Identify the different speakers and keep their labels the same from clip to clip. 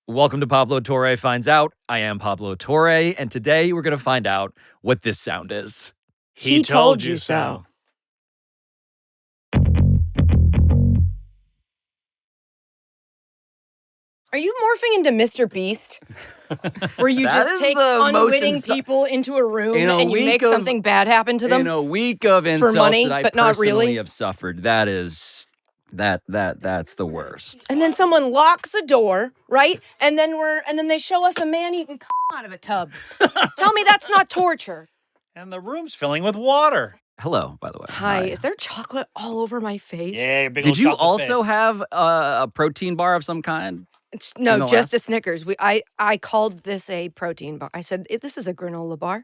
Speaker 1: Welcome to Pablo Torre Finds Out. I am Pablo Torre, and today we're going to find out what this sound is.
Speaker 2: He told you so.
Speaker 3: Are you morphing into Mr. Beast? Where you
Speaker 1: That
Speaker 3: just
Speaker 1: is
Speaker 3: take
Speaker 1: the most
Speaker 3: unwitting people into a room
Speaker 1: In a
Speaker 3: and you
Speaker 1: week
Speaker 3: make
Speaker 1: of-
Speaker 3: something bad happen to them?
Speaker 1: In a week of insults
Speaker 3: money,
Speaker 1: that I
Speaker 3: but not
Speaker 1: personally
Speaker 3: really?
Speaker 1: have suffered, that's the worst.
Speaker 3: And then someone locks a door, right? And then they show us a man eating out of a tub. Tell me that's not torture.
Speaker 2: And the room's filling with water.
Speaker 1: Hello, by the way.
Speaker 3: Hi, is there chocolate all over my face?
Speaker 2: Yeah, big
Speaker 1: Did
Speaker 2: old
Speaker 1: you
Speaker 2: chocolate
Speaker 1: also
Speaker 2: face.
Speaker 1: have a protein bar of some kind?
Speaker 3: No,
Speaker 1: the
Speaker 3: just a Snickers. I called this a protein bar. I said, this is a granola bar.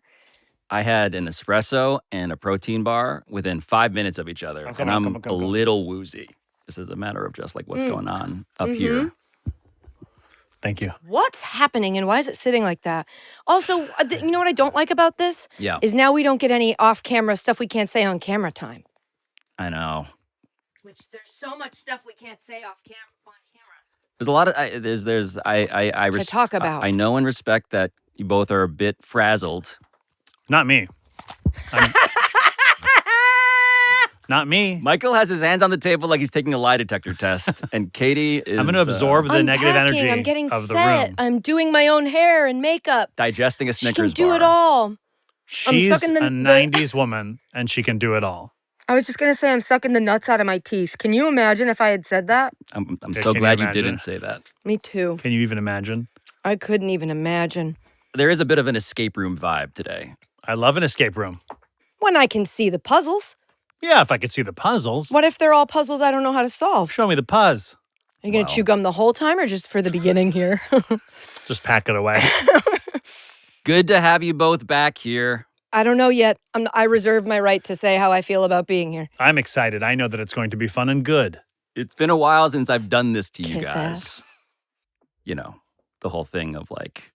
Speaker 1: I had an espresso and a protein bar within 5 minutes of each other,
Speaker 2: come
Speaker 1: and
Speaker 2: on,
Speaker 1: I'm
Speaker 2: come
Speaker 1: a
Speaker 2: on.
Speaker 1: little woozy. This is a matter of just like what's going on up here.
Speaker 2: Thank you.
Speaker 3: What's happening and why is it sitting like that? Also, you know what I don't like about this?
Speaker 1: Yeah.
Speaker 3: Is now we don't get any off-camera stuff we can't say on camera time.
Speaker 1: I know.
Speaker 3: Which there's so much stuff we can't say on camera.
Speaker 1: There's a lot of I
Speaker 3: To talk about.
Speaker 1: I know and respect that you both are a bit frazzled.
Speaker 2: Not me. Not me.
Speaker 1: Michael has his hands on the table like he's taking a lie detector test, and Katie is
Speaker 2: I'm going to absorb the negative
Speaker 3: Unpacking,
Speaker 2: energy
Speaker 3: I'm getting
Speaker 2: of the
Speaker 3: set.
Speaker 2: room.
Speaker 3: I'm doing my own hair and makeup.
Speaker 1: digesting a
Speaker 3: She
Speaker 1: Snickers
Speaker 3: can do
Speaker 1: bar.
Speaker 3: it all.
Speaker 2: She's
Speaker 3: sucking
Speaker 2: a
Speaker 3: the
Speaker 2: 90s woman, and she can do it all.
Speaker 3: I was just going to say I'm sucking the nuts out of my teeth. Can you imagine if I had said that?
Speaker 1: I'm
Speaker 2: Okay,
Speaker 1: so
Speaker 2: can you
Speaker 1: glad you
Speaker 2: imagine?
Speaker 1: didn't say that.
Speaker 3: Me too.
Speaker 2: Can you even imagine?
Speaker 3: I couldn't even imagine.
Speaker 1: There is a bit of an escape room vibe today.
Speaker 2: I love an escape room.
Speaker 3: When I can see the puzzles.
Speaker 2: Yeah, if I could see the puzzles.
Speaker 3: What if they're all puzzles I don't know how to solve?
Speaker 2: Show me the puzz.
Speaker 3: Are you going to chew gum the whole time or just for the beginning here?
Speaker 2: Just pack it away.
Speaker 1: Good to have you both back here.
Speaker 3: I don't know yet. I reserve my right to say how I feel about being here.
Speaker 2: I'm excited. I know that it's going to be fun and good.
Speaker 1: It's been a while since I've done this to you
Speaker 3: Kiss
Speaker 1: guys.
Speaker 3: ass.
Speaker 1: You know, the whole thing of like,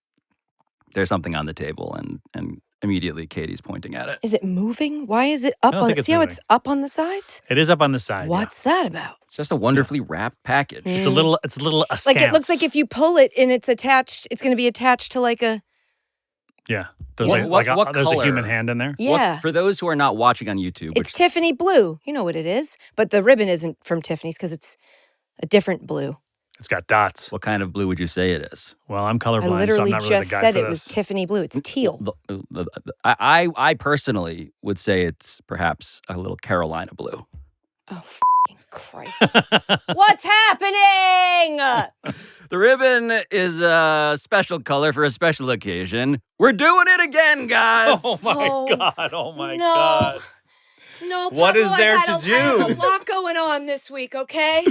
Speaker 1: there's something on the table and immediately Katie's pointing at it.
Speaker 3: Is it moving? Why is it up
Speaker 2: don't
Speaker 3: on
Speaker 2: think
Speaker 3: the
Speaker 2: it's
Speaker 3: See how
Speaker 2: moving.
Speaker 3: it's up on the sides?
Speaker 2: It is up on the side. yeah.
Speaker 3: What's that about?
Speaker 1: It's just a wonderfully wrapped package.
Speaker 2: It's a little askance.
Speaker 3: Like it looks like if you pull it and it's attached, it's going to be attached to like a
Speaker 2: Yeah. There's
Speaker 1: What
Speaker 2: there's a
Speaker 1: color?
Speaker 2: human hand in there.
Speaker 3: yeah.
Speaker 1: For those who are not watching on YouTube,
Speaker 3: It's Tiffany blue. You know what it is. But the ribbon isn't from Tiffany's because it's a different blue.
Speaker 2: It's got dots.
Speaker 1: what kind of blue would you say it is?
Speaker 2: Well, I'm
Speaker 3: I
Speaker 2: colorblind, so I'm
Speaker 3: literally
Speaker 2: not really
Speaker 3: just
Speaker 2: the guy
Speaker 3: said
Speaker 2: for
Speaker 3: it
Speaker 2: this.
Speaker 3: was Tiffany blue. It's teal.
Speaker 1: I personally would say it's perhaps a little Carolina blue.
Speaker 3: Oh, f***ing Christ. What's happening?
Speaker 1: The ribbon is a special color for a special occasion. We're doing it again, guys.
Speaker 2: Oh my
Speaker 3: Oh,
Speaker 2: God. Oh my
Speaker 3: no.
Speaker 2: God.
Speaker 3: No,
Speaker 2: What
Speaker 3: Pablo,
Speaker 2: is there
Speaker 3: I
Speaker 2: to
Speaker 3: had I have
Speaker 2: do?
Speaker 3: a lot going on this week, okay?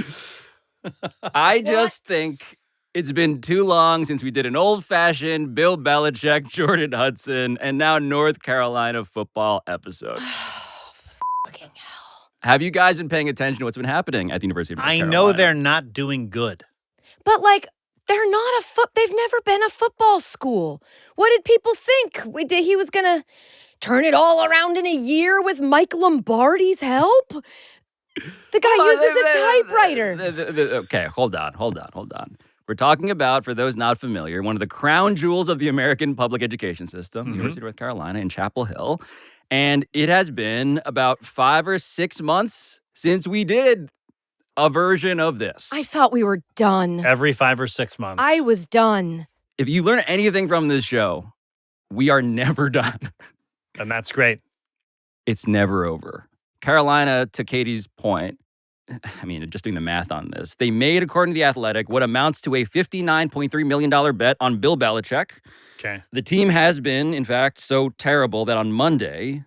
Speaker 1: I just
Speaker 3: What?
Speaker 1: think it's been too long since we did an old-fashioned Bill Belichick, Jordon Hudson, and now North Carolina football episode.
Speaker 3: Fucking hell.
Speaker 1: Have you guys been paying attention to what's been happening at the University of North
Speaker 2: I
Speaker 1: Carolina?
Speaker 2: know they're not doing good.
Speaker 3: But like, they're not they've never been a football school. What did people think? He was gonna turn it all around in a year with Mike Lombardi's help? The guy uses a typewriter.
Speaker 1: Okay, hold on. We're talking about, for those not familiar, one of the crown jewels of the American public education system, the University of North Carolina in Chapel Hill. And it has been about 5 or 6 months since we did a version of this.
Speaker 3: I thought we were done.
Speaker 2: Every 5 or 6 months.
Speaker 3: I was done.
Speaker 1: If you learn anything from this show, we are never done.
Speaker 2: And that's great.
Speaker 1: It's never over. Carolina, to Katie's point, I mean, just doing the math on this, they made, according to The Athletic, what amounts to a $59.3 million bet on Bill Belichick.
Speaker 2: Okay.
Speaker 1: The team has been, in fact, so terrible that on Monday,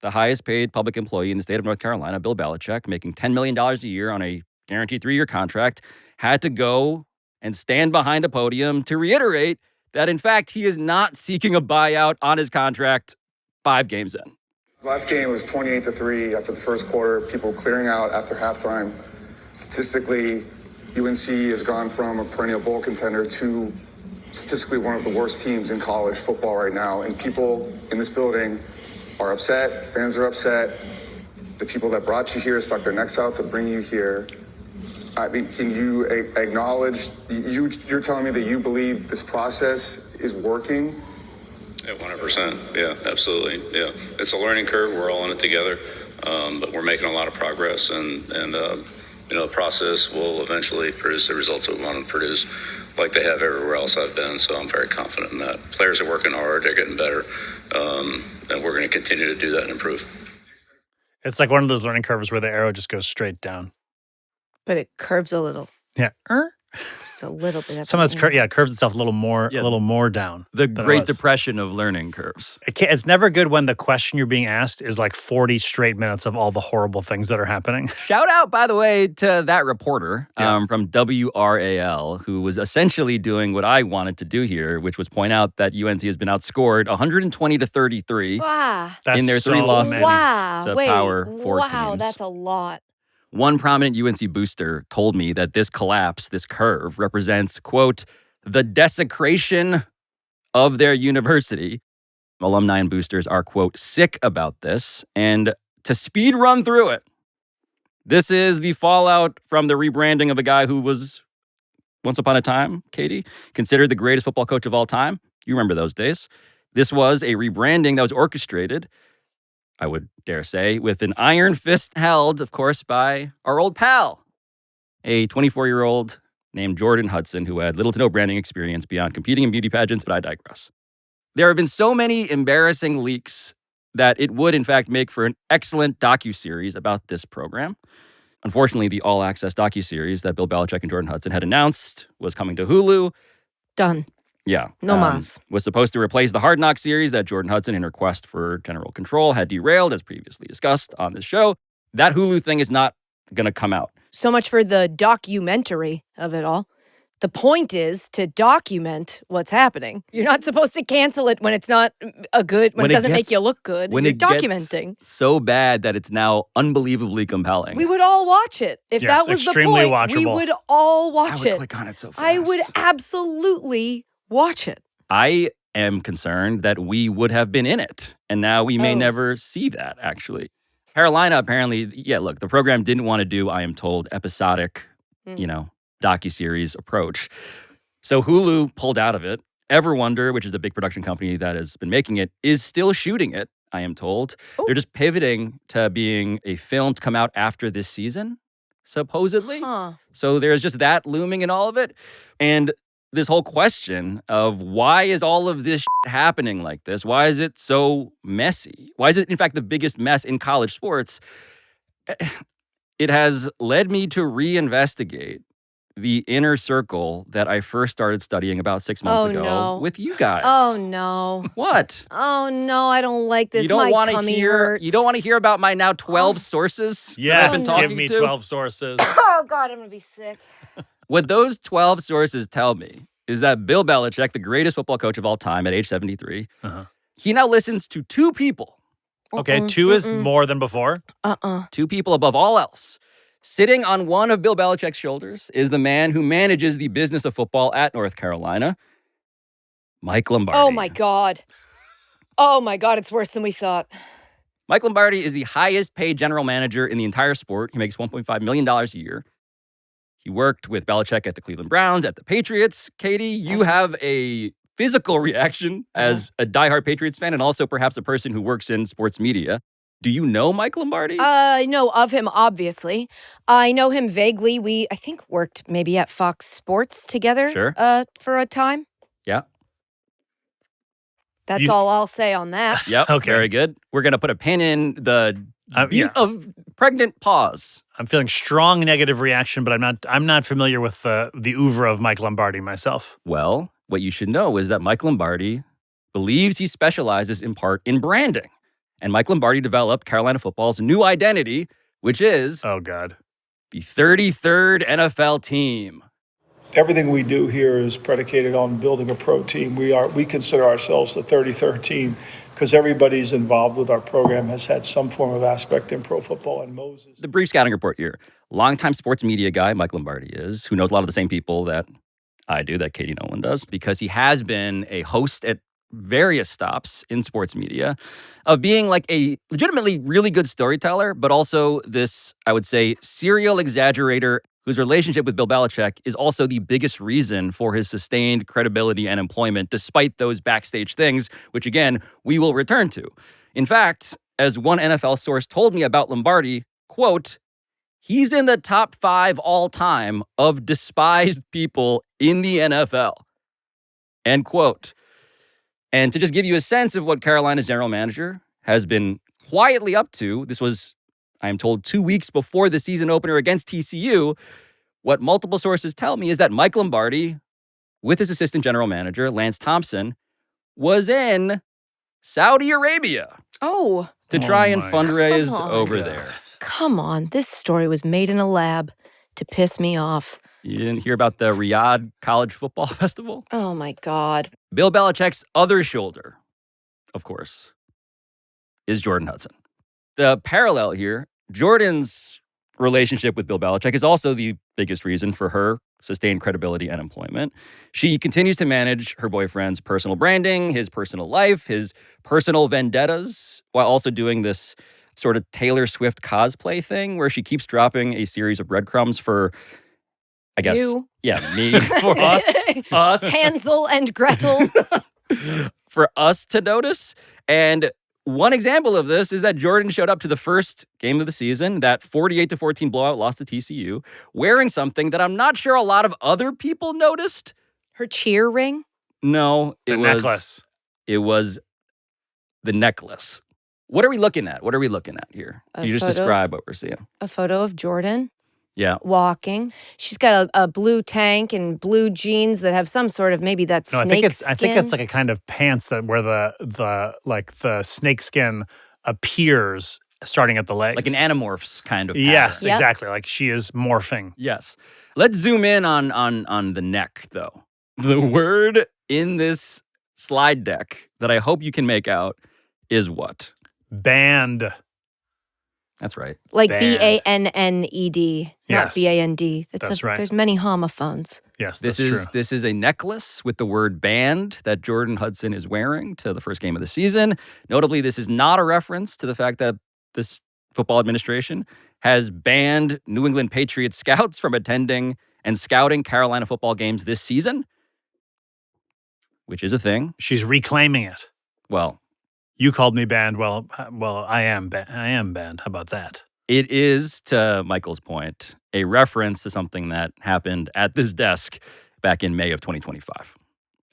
Speaker 1: the highest paid public employee in the state of North Carolina, Bill Belichick, making $10 million a year on a guaranteed 3-year contract, had to go and stand behind a podium to reiterate that, in fact, he is not seeking a buyout on his contract 5 games in.
Speaker 4: Last game was 28-3 after the first quarter, people clearing out after halftime. Statistically, UNC has gone from a perennial bowl contender to statistically one of the worst teams in college football right now. And people in this building are upset, fans are upset. The people that brought you here stuck their necks out to bring you here. I mean, can you acknowledge, you're telling me that you believe this process is working?
Speaker 5: Yeah, 100%. Yeah, absolutely. Yeah, it's a learning curve. We're all in it together, but we're making a lot of progress, and the process will eventually produce the results that we want to produce, like they have everywhere else I've been. So I'm very confident in that. Players are working hard. They're getting better, and we're going to continue to do that and improve.
Speaker 2: It's like one of those learning curves where the arrow just goes straight down.
Speaker 3: But it curves a little.
Speaker 2: Yeah.
Speaker 3: It's a little bit.
Speaker 2: Some of it's it curves itself a little more down.
Speaker 1: The Great Depression of learning curves.
Speaker 2: It's never good when the question you're being asked is like 40 straight minutes of all the horrible things that are happening.
Speaker 1: Shout out, by the way, to that reporter from WRAL, who was essentially doing what I wanted to do here, which was point out that UNC has been outscored 120-33
Speaker 3: Wow.
Speaker 1: in their 3 losses
Speaker 3: Wow.
Speaker 1: to
Speaker 3: Wait.
Speaker 1: Power 4
Speaker 3: Wow,
Speaker 1: teams.
Speaker 3: that's a lot.
Speaker 1: One prominent UNC booster told me that this collapse, this curve, represents, quote, the desecration of their university. Alumni and boosters are, quote, sick about this. And to speed run through it, this is the fallout from the rebranding of a guy who was, once upon a time, Katie, considered the greatest football coach of all time. You remember those days. This was a rebranding that was orchestrated, I would dare say, with an iron fist held, of course, by our old pal, a 24-year-old named Jordon Hudson, who had little to no branding experience beyond competing in beauty pageants, but I digress. There have been so many embarrassing leaks that it would, in fact, make for an excellent docuseries about this program. Unfortunately, the all-access docuseries that Bill Belichick and Jordon Hudson had announced was coming to Hulu.
Speaker 3: Done.
Speaker 1: Yeah.
Speaker 3: No mas.
Speaker 1: Was supposed to replace the Hard Knock series that Jordon Hudson, in her quest for general control, had derailed, as previously discussed on this show. That Hulu thing is not going to come out.
Speaker 3: So much for the documentary of it all. The point is to document what's happening. You're not supposed to cancel it when it's not when it doesn't make you look good.
Speaker 1: When
Speaker 3: You're
Speaker 1: it
Speaker 3: documenting.
Speaker 1: Gets so bad that it's now unbelievably compelling.
Speaker 3: We would all watch it. If
Speaker 2: Yes,
Speaker 3: that was the
Speaker 2: extremely
Speaker 3: point,
Speaker 2: watchable.
Speaker 3: we would all watch
Speaker 1: I would
Speaker 3: it.
Speaker 1: click on it so fast.
Speaker 3: I would absolutely watch it.
Speaker 1: I am concerned that we would have been in it, and now we may never see that, actually. Carolina, apparently, look, the program didn't want to do, I am told, episodic, docuseries approach. So Hulu pulled out of it. Everwonder, which is the big production company that has been making it, is still shooting it, I am told.
Speaker 3: Ooh.
Speaker 1: They're just pivoting to being a film to come out after this season, supposedly.
Speaker 3: Huh.
Speaker 1: So there's just that looming in all of it. And this whole question of why is all of this happening like this? Why is it so messy? Why is it, in fact, the biggest mess in college sports? It has led me to reinvestigate the inner circle that I first started studying about 6 months ago with you guys.
Speaker 3: Oh, no.
Speaker 1: What?
Speaker 3: Oh, no, I don't like this.
Speaker 1: You don't
Speaker 3: My
Speaker 1: want to
Speaker 3: tummy
Speaker 1: hear.
Speaker 3: hurts.
Speaker 1: You don't want to hear about my now 12 sources. that I've been
Speaker 2: Yes,
Speaker 1: talking
Speaker 2: give me
Speaker 1: to?
Speaker 2: 12 sources.
Speaker 3: Oh, God, I'm going to be sick.
Speaker 1: What those 12 sources tell me is that Bill Belichick, the greatest football coach of all time at age 73, he now listens to 2 people.
Speaker 2: Okay, 2 is more than before.
Speaker 1: 2 people above all else. Sitting on one of Bill Belichick's shoulders is the man who manages the business of football at North Carolina, Mike Lombardi.
Speaker 3: Oh, my God. Oh, my God, it's worse than we thought.
Speaker 1: Mike Lombardi is the highest paid general manager in the entire sport. He makes $1.5 million a year. He worked with Belichick at the Cleveland Browns, at the Patriots. Katie, you have a physical reaction as a diehard Patriots fan and also perhaps a person who works in sports media. Do you know Mike Lombardi?
Speaker 3: I know of him, obviously. I know him vaguely. We, I think, worked maybe at Fox Sports together for a time.
Speaker 1: Yeah.
Speaker 3: That's all I'll say on that.
Speaker 1: Yep.
Speaker 2: Okay.
Speaker 1: Very good. We're going to put a pin in the beat of pregnant pause.
Speaker 2: I'm feeling strong negative reaction, but I'm not familiar with the oeuvre of Mike Lombardi myself.
Speaker 1: Well, what you should know is that Mike Lombardi believes he specializes in part in branding. And Mike Lombardi developed Carolina football's new identity, which is
Speaker 2: Oh, God.
Speaker 1: the 33rd NFL team.
Speaker 6: Everything we do here is predicated on building a pro team. We consider ourselves the 33rd team because everybody's involved with our program has had some form of aspect in pro football. And Moses.
Speaker 1: The brief scouting report here. Longtime sports media guy, Mike Lombardi is, who knows a lot of the same people that I do, that Katie Nolan does, because he has been a host at various stops in sports media of being like a legitimately really good storyteller, but also this, I would say, serial exaggerator whose relationship with Bill Belichick is also the biggest reason for his sustained credibility and employment, despite those backstage things, which again, we will return to. In fact, as one NFL source told me about Lombardi, quote, he's in the top 5 all time of despised people in the NFL, end quote. And to just give you a sense of what Carolina's general manager has been quietly up to, this was, I am told, 2 weeks before the season opener against TCU. What multiple sources tell me is that Mike Lombardi, with his assistant general manager, Lance Thompson, was in Saudi Arabia to try and fundraise over there.
Speaker 3: Come on, this story was made in a lab to piss me off.
Speaker 1: You didn't hear about the Riyadh College Football Festival?
Speaker 3: Oh my God.
Speaker 1: Bill Belichick's other shoulder, of course, is Jordon Hudson. The parallel here, Jordan's relationship with Bill Belichick is also the biggest reason for her sustained credibility and employment. She continues to manage her boyfriend's personal branding, his personal life, his personal vendettas, while also doing this sort of Taylor Swift cosplay thing where she keeps dropping a series of breadcrumbs for, I guess, me, for us.
Speaker 3: Hansel and Gretel.
Speaker 1: For us to notice. And one example of this is that Jordon showed up to the first game of the season, that 48-14 blowout loss to TCU, wearing something that I'm not sure a lot of other people noticed.
Speaker 3: Her cheer ring?
Speaker 1: No,
Speaker 2: The necklace.
Speaker 1: It was the necklace. What are we looking at? What are we looking at here?
Speaker 3: A
Speaker 1: Can you just
Speaker 3: photo?
Speaker 1: describe what we're seeing?
Speaker 3: A photo of Jordan
Speaker 1: Yeah.
Speaker 3: walking. She's got a blue tank and blue jeans that have some sort of, maybe that's
Speaker 2: No,
Speaker 3: snake
Speaker 2: I think it's like a kind of pants that where the snake skin appears starting at the legs.
Speaker 1: Like an Animorphs kind of pattern.
Speaker 2: Yes,
Speaker 3: Yep.
Speaker 2: exactly. Like she is morphing.
Speaker 1: Yes. Let's zoom in on the neck, though. The word in this slide deck that I hope you can make out is what?
Speaker 2: Band.
Speaker 1: That's right.
Speaker 3: like
Speaker 2: Band.
Speaker 3: BANNED, not
Speaker 2: Yes.
Speaker 3: BAND.
Speaker 2: That's right.
Speaker 3: There's many homophones.
Speaker 2: Yes,
Speaker 1: This
Speaker 2: that's
Speaker 1: is
Speaker 2: true.
Speaker 1: this is a necklace with the word band that Jordon Hudson is wearing to the first game of the season. Notably, this is not a reference to the fact that this football administration has banned New England Patriots scouts from attending and scouting Carolina football games this season, which is a thing.
Speaker 2: She's reclaiming it.
Speaker 1: Well,
Speaker 2: You called me banned. Well, I am banned. How about that?
Speaker 1: it is, to Michael's point, a reference to something that happened at this desk back in May of 2025.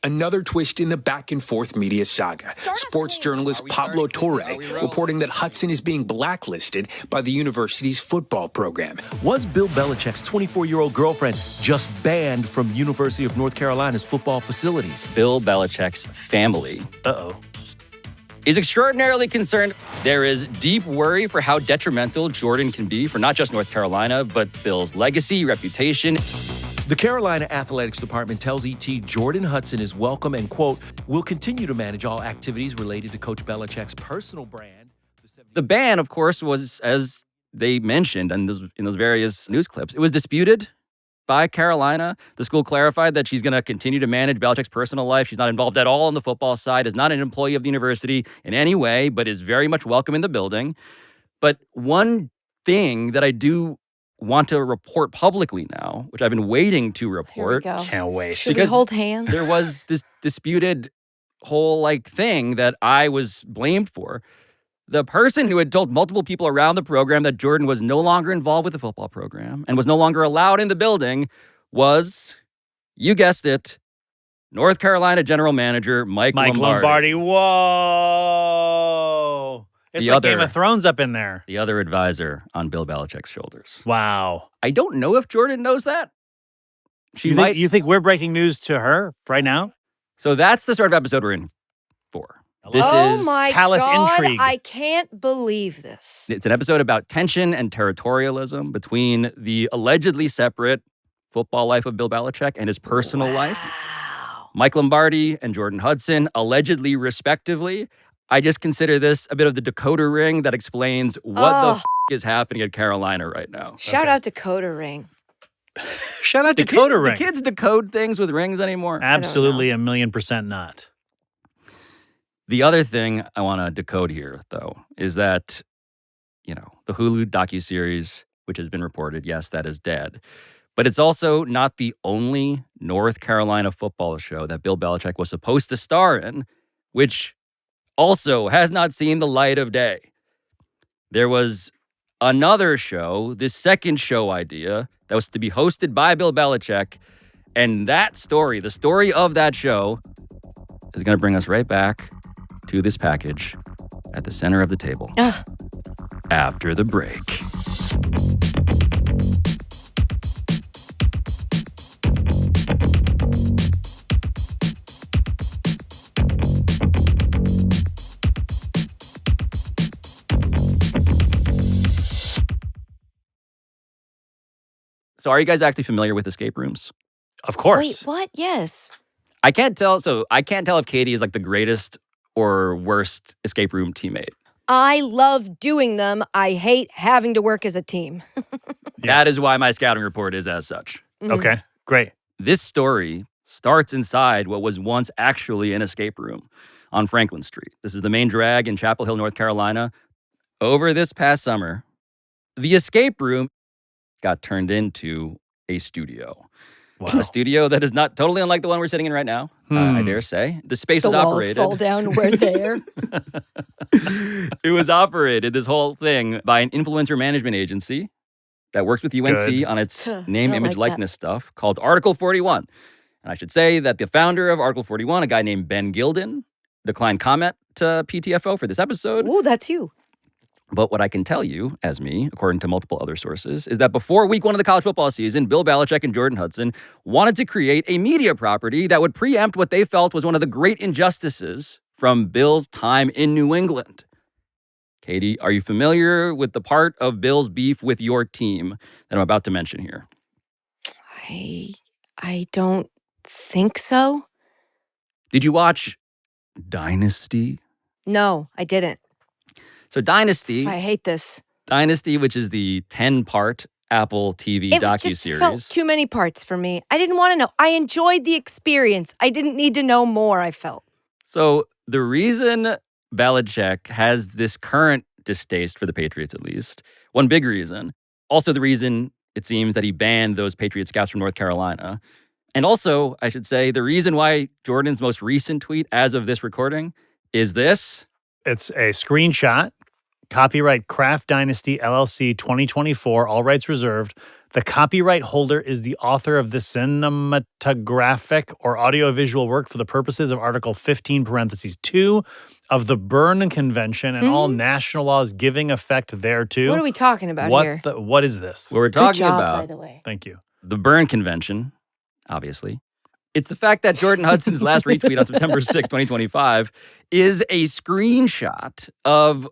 Speaker 7: Another twist in the back-and-forth media saga. Sports journalist Pablo Torre reporting that Hudson is being blacklisted by the university's football program.
Speaker 8: Was Bill Belichick's 24-year-old girlfriend just banned from University of North Carolina's football facilities?
Speaker 1: Bill Belichick's family
Speaker 2: Uh-oh.
Speaker 1: is extraordinarily concerned. There is deep worry for how detrimental Jordon can be for not just North Carolina, but Bill's legacy, reputation.
Speaker 8: The Carolina Athletics Department tells ET Jordon Hudson is welcome and, quote, will continue to manage all activities related to Coach Belichick's personal brand.
Speaker 1: The ban, of course, was, as they mentioned in those various news clips, it was disputed by Carolina. The school clarified that she's going to continue to manage Belichick's personal life. She's not involved at all on the football side, is not an employee of the university in any way, but is very much welcome in the building. But one thing that I do want to report publicly now, which I've been waiting to
Speaker 3: Here we
Speaker 1: report,
Speaker 3: go.
Speaker 2: Can't wait.
Speaker 3: Should we
Speaker 1: because
Speaker 3: hold hands?
Speaker 1: there was this disputed whole thing that I was blamed for. The person who had told multiple people around the program that Jordon was no longer involved with the football program and was no longer allowed in the building was, you guessed it, North Carolina General Manager Mike Lombardi.
Speaker 2: Whoa. It's
Speaker 1: The
Speaker 2: like
Speaker 1: other-
Speaker 2: Game of Thrones up in there.
Speaker 1: The other advisor on Bill Belichick's shoulders.
Speaker 2: Wow.
Speaker 1: I don't know if Jordon knows that. She might.
Speaker 2: You think we're breaking news to her right now?
Speaker 1: So that's the sort of episode we're in for. This
Speaker 3: oh
Speaker 1: is
Speaker 3: my
Speaker 2: Palace
Speaker 3: God,
Speaker 2: intrigue.
Speaker 3: I can't believe this.
Speaker 1: It's an episode about tension and territorialism between the allegedly separate football life of Bill Belichick and his personal life.
Speaker 3: Wow.
Speaker 1: Mike Lombardi and Jordon Hudson, allegedly, respectively. I just consider this a bit of the decoder ring that explains what the is happening at Carolina right now.
Speaker 3: Shout out to Coda Ring.
Speaker 2: Shout out to
Speaker 1: The kids,
Speaker 2: Coda Ring.
Speaker 1: the kids decode things with rings anymore.
Speaker 2: Absolutely 1,000,000% not.
Speaker 1: The other thing I want to decode here, though, is that, the Hulu docuseries, which has been reported, yes, that is dead. But it's also not the only North Carolina football show that Bill Belichick was supposed to star in, which also has not seen the light of day. There was another show, this second show idea, that was to be hosted by Bill Belichick. And that story, the story of that show, is going to bring us right back to this package at the center of the table. After the break. So are you guys actually familiar with escape rooms?
Speaker 2: Of course.
Speaker 3: Wait, what? Yes.
Speaker 1: I can't tell if Katie is like the greatest or worst escape room teammate.
Speaker 3: I love doing them. I hate having to work as a team.
Speaker 1: That is why my scouting report is as such.
Speaker 2: Okay, great.
Speaker 1: This story starts inside what was once actually an escape room on Franklin Street. This is the main drag in Chapel Hill, North Carolina. Over this past summer, the escape room got turned into a studio.
Speaker 2: Wow.
Speaker 1: A studio that is not totally unlike the one we're sitting in right now, I dare say. The space
Speaker 3: The
Speaker 1: was
Speaker 3: walls
Speaker 1: operated.
Speaker 3: fall down. We're there.
Speaker 1: It was operated, this whole thing, by an influencer management agency that works with UNC
Speaker 2: Good.
Speaker 1: on its
Speaker 3: I
Speaker 1: name,
Speaker 3: don't
Speaker 1: image,
Speaker 3: like that.
Speaker 1: likeness stuff called Article 41. And I should say that the founder of Article 41, a guy named Ben Gilden, declined comment to PTFO for this episode.
Speaker 3: Ooh, that's you.
Speaker 1: But what I can tell you, as me, according to multiple other sources, is that before week 1 of the college football season, Bill Belichick and Jordon Hudson wanted to create a media property that would preempt what they felt was one of the great injustices from Bill's time in New England. Katie, are you familiar with the part of Bill's beef with your team that I'm about to mention here?
Speaker 3: I don't think so.
Speaker 1: Did you watch Dynasty?
Speaker 3: No, I didn't.
Speaker 1: So Dynasty,
Speaker 3: I hate this.
Speaker 1: which is the 10-part Apple TV
Speaker 3: It
Speaker 1: docuseries.
Speaker 3: just felt too many parts for me. I didn't want to know. I enjoyed the experience. I didn't need to know more, I felt.
Speaker 1: So the reason Belichick has this current distaste for the Patriots, at least, one big reason, also the reason it seems that he banned those Patriot scouts from North Carolina, and also, I should say, the reason why Jordan's most recent tweet as of this recording is this.
Speaker 2: It's a screenshot. Copyright Kraft Dynasty LLC 2024, all rights reserved. The copyright holder is the author of the cinematographic or audiovisual work for the purposes of Article 15, parentheses 2 of the Berne Convention and all national laws giving effect thereto.
Speaker 3: What are we talking about here?
Speaker 2: What is this?
Speaker 1: What we're
Speaker 3: Good
Speaker 1: talking
Speaker 3: job,
Speaker 1: about,
Speaker 3: by the way.
Speaker 2: Thank you.
Speaker 1: the Berne Convention, obviously. It's the fact that Jordon Hudson's last retweet on September 6, 2025 is a screenshot of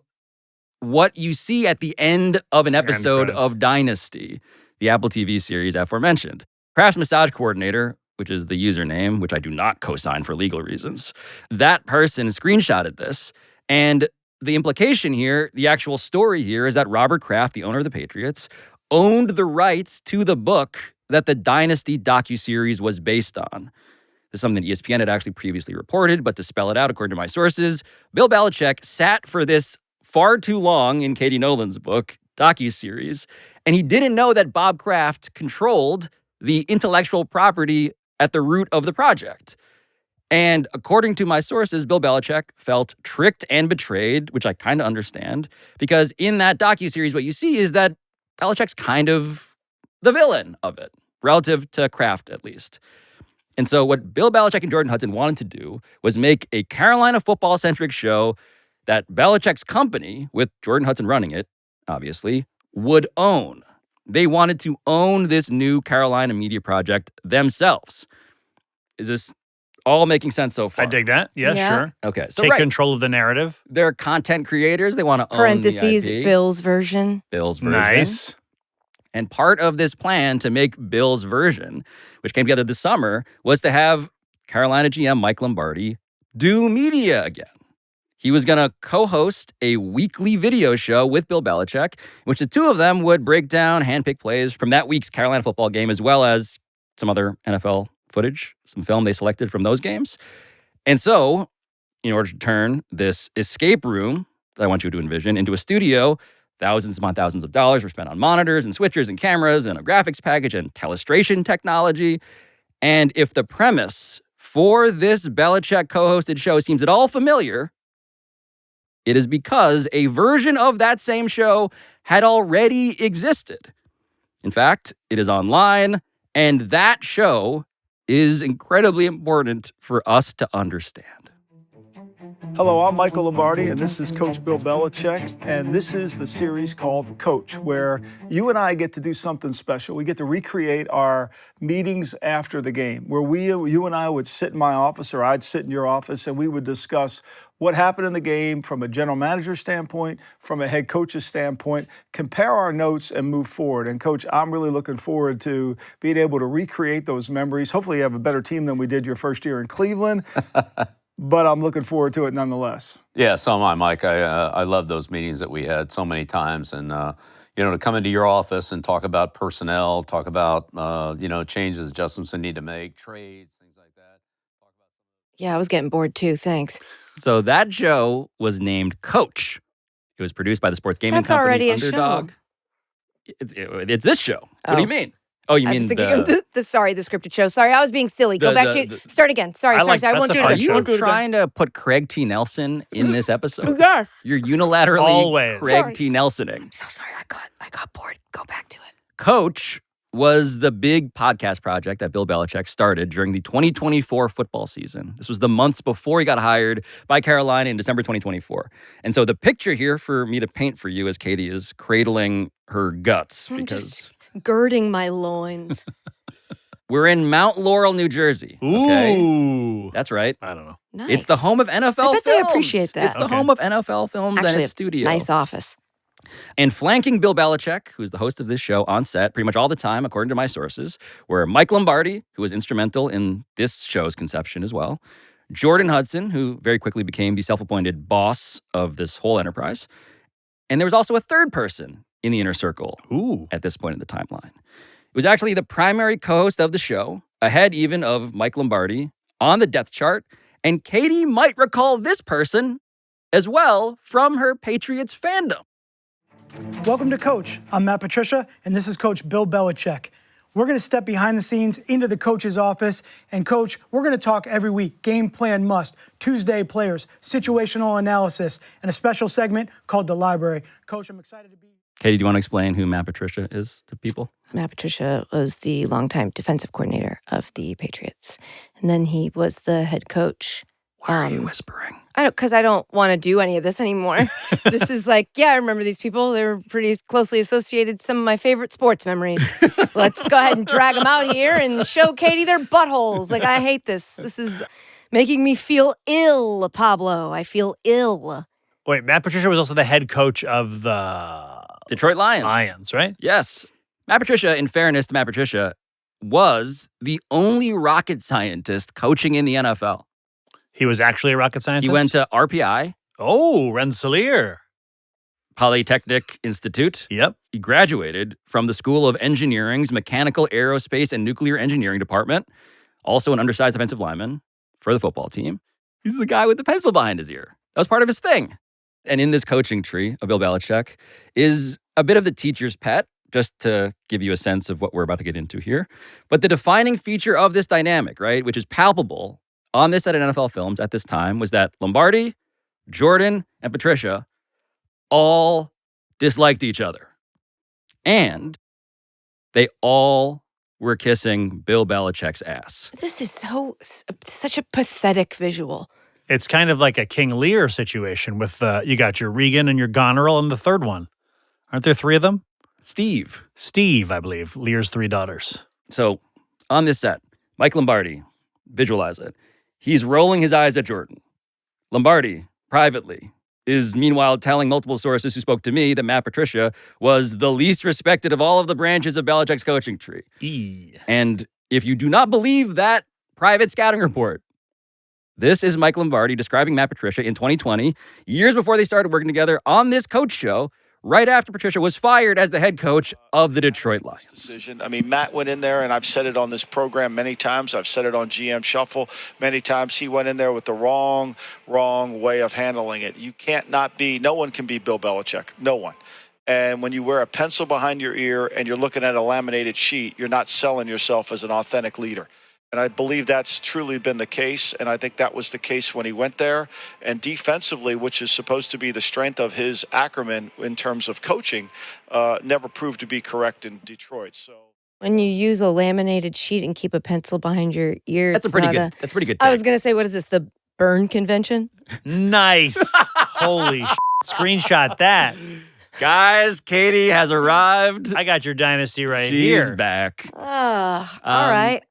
Speaker 1: what you see at the end of an episode of Dynasty, the Apple TV series aforementioned. Kraft's massage coordinator, which is the username, which I do not co-sign for legal reasons, that person screenshotted this. And the implication here, the actual story here, is that Robert Kraft, the owner of the Patriots, owned the rights to the book that the Dynasty docuseries was based on. This is something that ESPN had actually previously reported, but to spell it out, according to my sources, Bill Belichick sat for this far too long in Katie Nolan's book, docuseries, and he didn't know that Bob Kraft controlled the intellectual property at the root of the project. And according to my sources, Bill Belichick felt tricked and betrayed, which I kind of understand, because in that docuseries, what you see is that Belichick's kind of the villain of it, relative to Kraft at least. And so what Bill Belichick and Jordon Hudson wanted to do was make a Carolina football-centric show that Belichick's company, with Jordon Hudson running it, obviously, would own. They wanted to own this new Carolina media project themselves. Is this all making sense so far?
Speaker 2: I dig that. Yeah, sure.
Speaker 1: Okay, so
Speaker 2: Take control of the narrative.
Speaker 1: They're content creators. They want to own
Speaker 3: Parentheses,
Speaker 1: the IP.
Speaker 3: Bill's version.
Speaker 1: Bill's version.
Speaker 2: Nice.
Speaker 1: And part of this plan to make Bill's version, which came together this summer, was to have Carolina GM Mike Lombardi do media again. He was going to co-host a weekly video show with Bill Belichick, in which the two of them would break down handpicked plays from that week's Carolina football game, as well as some other NFL footage, some film they selected from those games. And so, in order to turn this escape room that I want you to envision into a studio, Thousands upon thousands of dollars were spent on monitors and switchers and cameras and a graphics package and telestration technology. And if the premise for this Belichick co-hosted show seems at all familiar, it is because a version of that same show had already existed. In fact, it is online, and that show is incredibly important for us to understand.
Speaker 6: Hello, I'm Michael Lombardi, and this is Coach Bill Belichick, and this is the series called Coach, where you and I get to do something special. We get to recreate our meetings after the game, where you and I would sit in my office, or I'd sit in your office, and we would discuss what happened in the game from a general manager standpoint, from a head coach's standpoint, compare our notes and move forward. And Coach, I'm really looking forward to being able to recreate those memories. Hopefully you have a better team than we did your first year in Cleveland. But I'm looking forward to it nonetheless.
Speaker 9: Yeah, so am I, Mike. I love those meetings that we had so many times. And, to come into your office and talk about personnel, talk about, changes, adjustments we need to make, trades, things like that.
Speaker 3: Yeah, I was getting bored too. Thanks.
Speaker 1: So that show was named Coach. It was produced by the sports gaming
Speaker 3: That's
Speaker 1: company
Speaker 3: already a
Speaker 1: Underdog.
Speaker 3: show.
Speaker 1: It's this show. What do you mean? Oh, you
Speaker 3: I
Speaker 1: mean
Speaker 3: was thinking the scripted show. Sorry, I was being silly. Go back to start again. Sorry. I won't do it
Speaker 1: Are
Speaker 3: again.
Speaker 1: you trying to put Craig T. Nelson in this episode?
Speaker 3: Yes.
Speaker 1: You're unilaterally
Speaker 2: Always.
Speaker 1: Craig T. Nelsoning.
Speaker 3: I'm so sorry. I got bored. Go back to it.
Speaker 1: Coach was the big podcast project that Bill Belichick started during the 2024 football season. This was the months before he got hired by Carolina in December 2024. And so the picture here for me to paint for you as Katie is cradling her guts
Speaker 3: I'm
Speaker 1: because
Speaker 3: just girding my loins.
Speaker 1: we're in Mount Laurel, New Jersey. Okay?
Speaker 2: Ooh.
Speaker 1: That's right.
Speaker 2: I don't know.
Speaker 3: Nice.
Speaker 1: It's the home of NFL
Speaker 3: I bet
Speaker 1: films.
Speaker 3: they appreciate that.
Speaker 1: It's the home of NFL films
Speaker 3: Actually,
Speaker 1: and its studio.
Speaker 3: nice office.
Speaker 1: And flanking Bill Belichick, who's the host of this show on set pretty much all the time, according to my sources, were Mike Lombardi, who was instrumental in this show's conception as well, Jordon Hudson, who very quickly became the self-appointed boss of this whole enterprise. And there was also a third person in the inner circle at this point in the timeline. It was actually the primary co-host of the show, ahead even of Mike Lombardi, on the depth chart. And Katie might recall this person as well from her Patriots fandom.
Speaker 10: Welcome to Coach. I'm Matt Patricia, and this is Coach Bill Belichick. We're going to step behind the scenes into the coach's office. And Coach, we're going to talk every week. Game plan must, Tuesday players, situational analysis, and a special segment called The Library. Coach, I'm excited to be...
Speaker 1: Katie, do you want to explain who Matt Patricia is to people?
Speaker 3: Matt Patricia was the longtime defensive coordinator of the Patriots. And then he was the head coach.
Speaker 1: Why are you whispering?
Speaker 3: Because I don't want to do any of this anymore. This is like, yeah, I remember these people. They were pretty closely associated. Some of my favorite sports memories. Let's go ahead and drag them out here and show Katie their buttholes. Like, I hate this. This is making me feel ill, Pablo. I feel ill.
Speaker 2: Wait, Matt Patricia was also the head coach of the
Speaker 1: Detroit Lions.
Speaker 2: Lions, right?
Speaker 1: Yes. Matt Patricia, in fairness to Matt Patricia, was the only rocket scientist coaching in the NFL.
Speaker 2: He was actually a rocket scientist?
Speaker 1: He went to RPI.
Speaker 2: Oh, Rensselaer.
Speaker 1: Polytechnic Institute.
Speaker 2: Yep.
Speaker 1: He graduated from the School of Engineering's Mechanical, Aerospace, and Nuclear Engineering Department. Also an undersized defensive lineman for the football team. He's the guy with the pencil behind his ear. That was part of his thing. And in this coaching tree of Bill Belichick is a bit of the teacher's pet, just to give you a sense of what we're about to get into here. But the defining feature of this dynamic, right, which is palpable on this set of NFL films at this time, was that Lombardi, Jordon, and Patricia all disliked each other. And they all were kissing Bill Belichick's ass.
Speaker 3: This is such a pathetic visual.
Speaker 2: It's kind of like a King Lear situation with you got your Regan and your Goneril and the third one. Aren't there three of them?
Speaker 1: Steve,
Speaker 2: I believe. Lear's three daughters.
Speaker 1: So on this set, Mike Lombardi, visualize it. He's rolling his eyes at Jordon. Lombardi, privately, is meanwhile telling multiple sources who spoke to me that Matt Patricia was the least respected of all of the branches of Belichick's coaching tree. And if you do not believe that private scouting report, this is Mike Lombardi describing Matt Patricia in 2020, years before they started working together on this coach show, right after Patricia was fired as the head coach of the Detroit Lions.
Speaker 11: I mean, Matt went in there, and I've said it on this program many times. I've said it on GM Shuffle many times. He went in there with the wrong way of handling it. You can't not be, no one can be Bill Belichick. No one. And when you wear a pencil behind your ear and you're looking at a laminated sheet, you're not selling yourself as an authentic leader. And I believe that's truly been the case. And I think that was the case when he went there. And defensively, which is supposed to be the strength of his acumen in terms of coaching, never proved to be correct in Detroit. So
Speaker 3: When you use a laminated sheet and keep a pencil behind your ear,
Speaker 1: That's a pretty good. That's a pretty good.
Speaker 3: I
Speaker 1: Take.
Speaker 3: was going to say, what is this, the burn convention?
Speaker 2: Nice. Holy screenshot that.
Speaker 1: Guys, Katie has arrived.
Speaker 2: I got your dynasty right
Speaker 1: She's
Speaker 2: here.
Speaker 1: back.
Speaker 3: All right.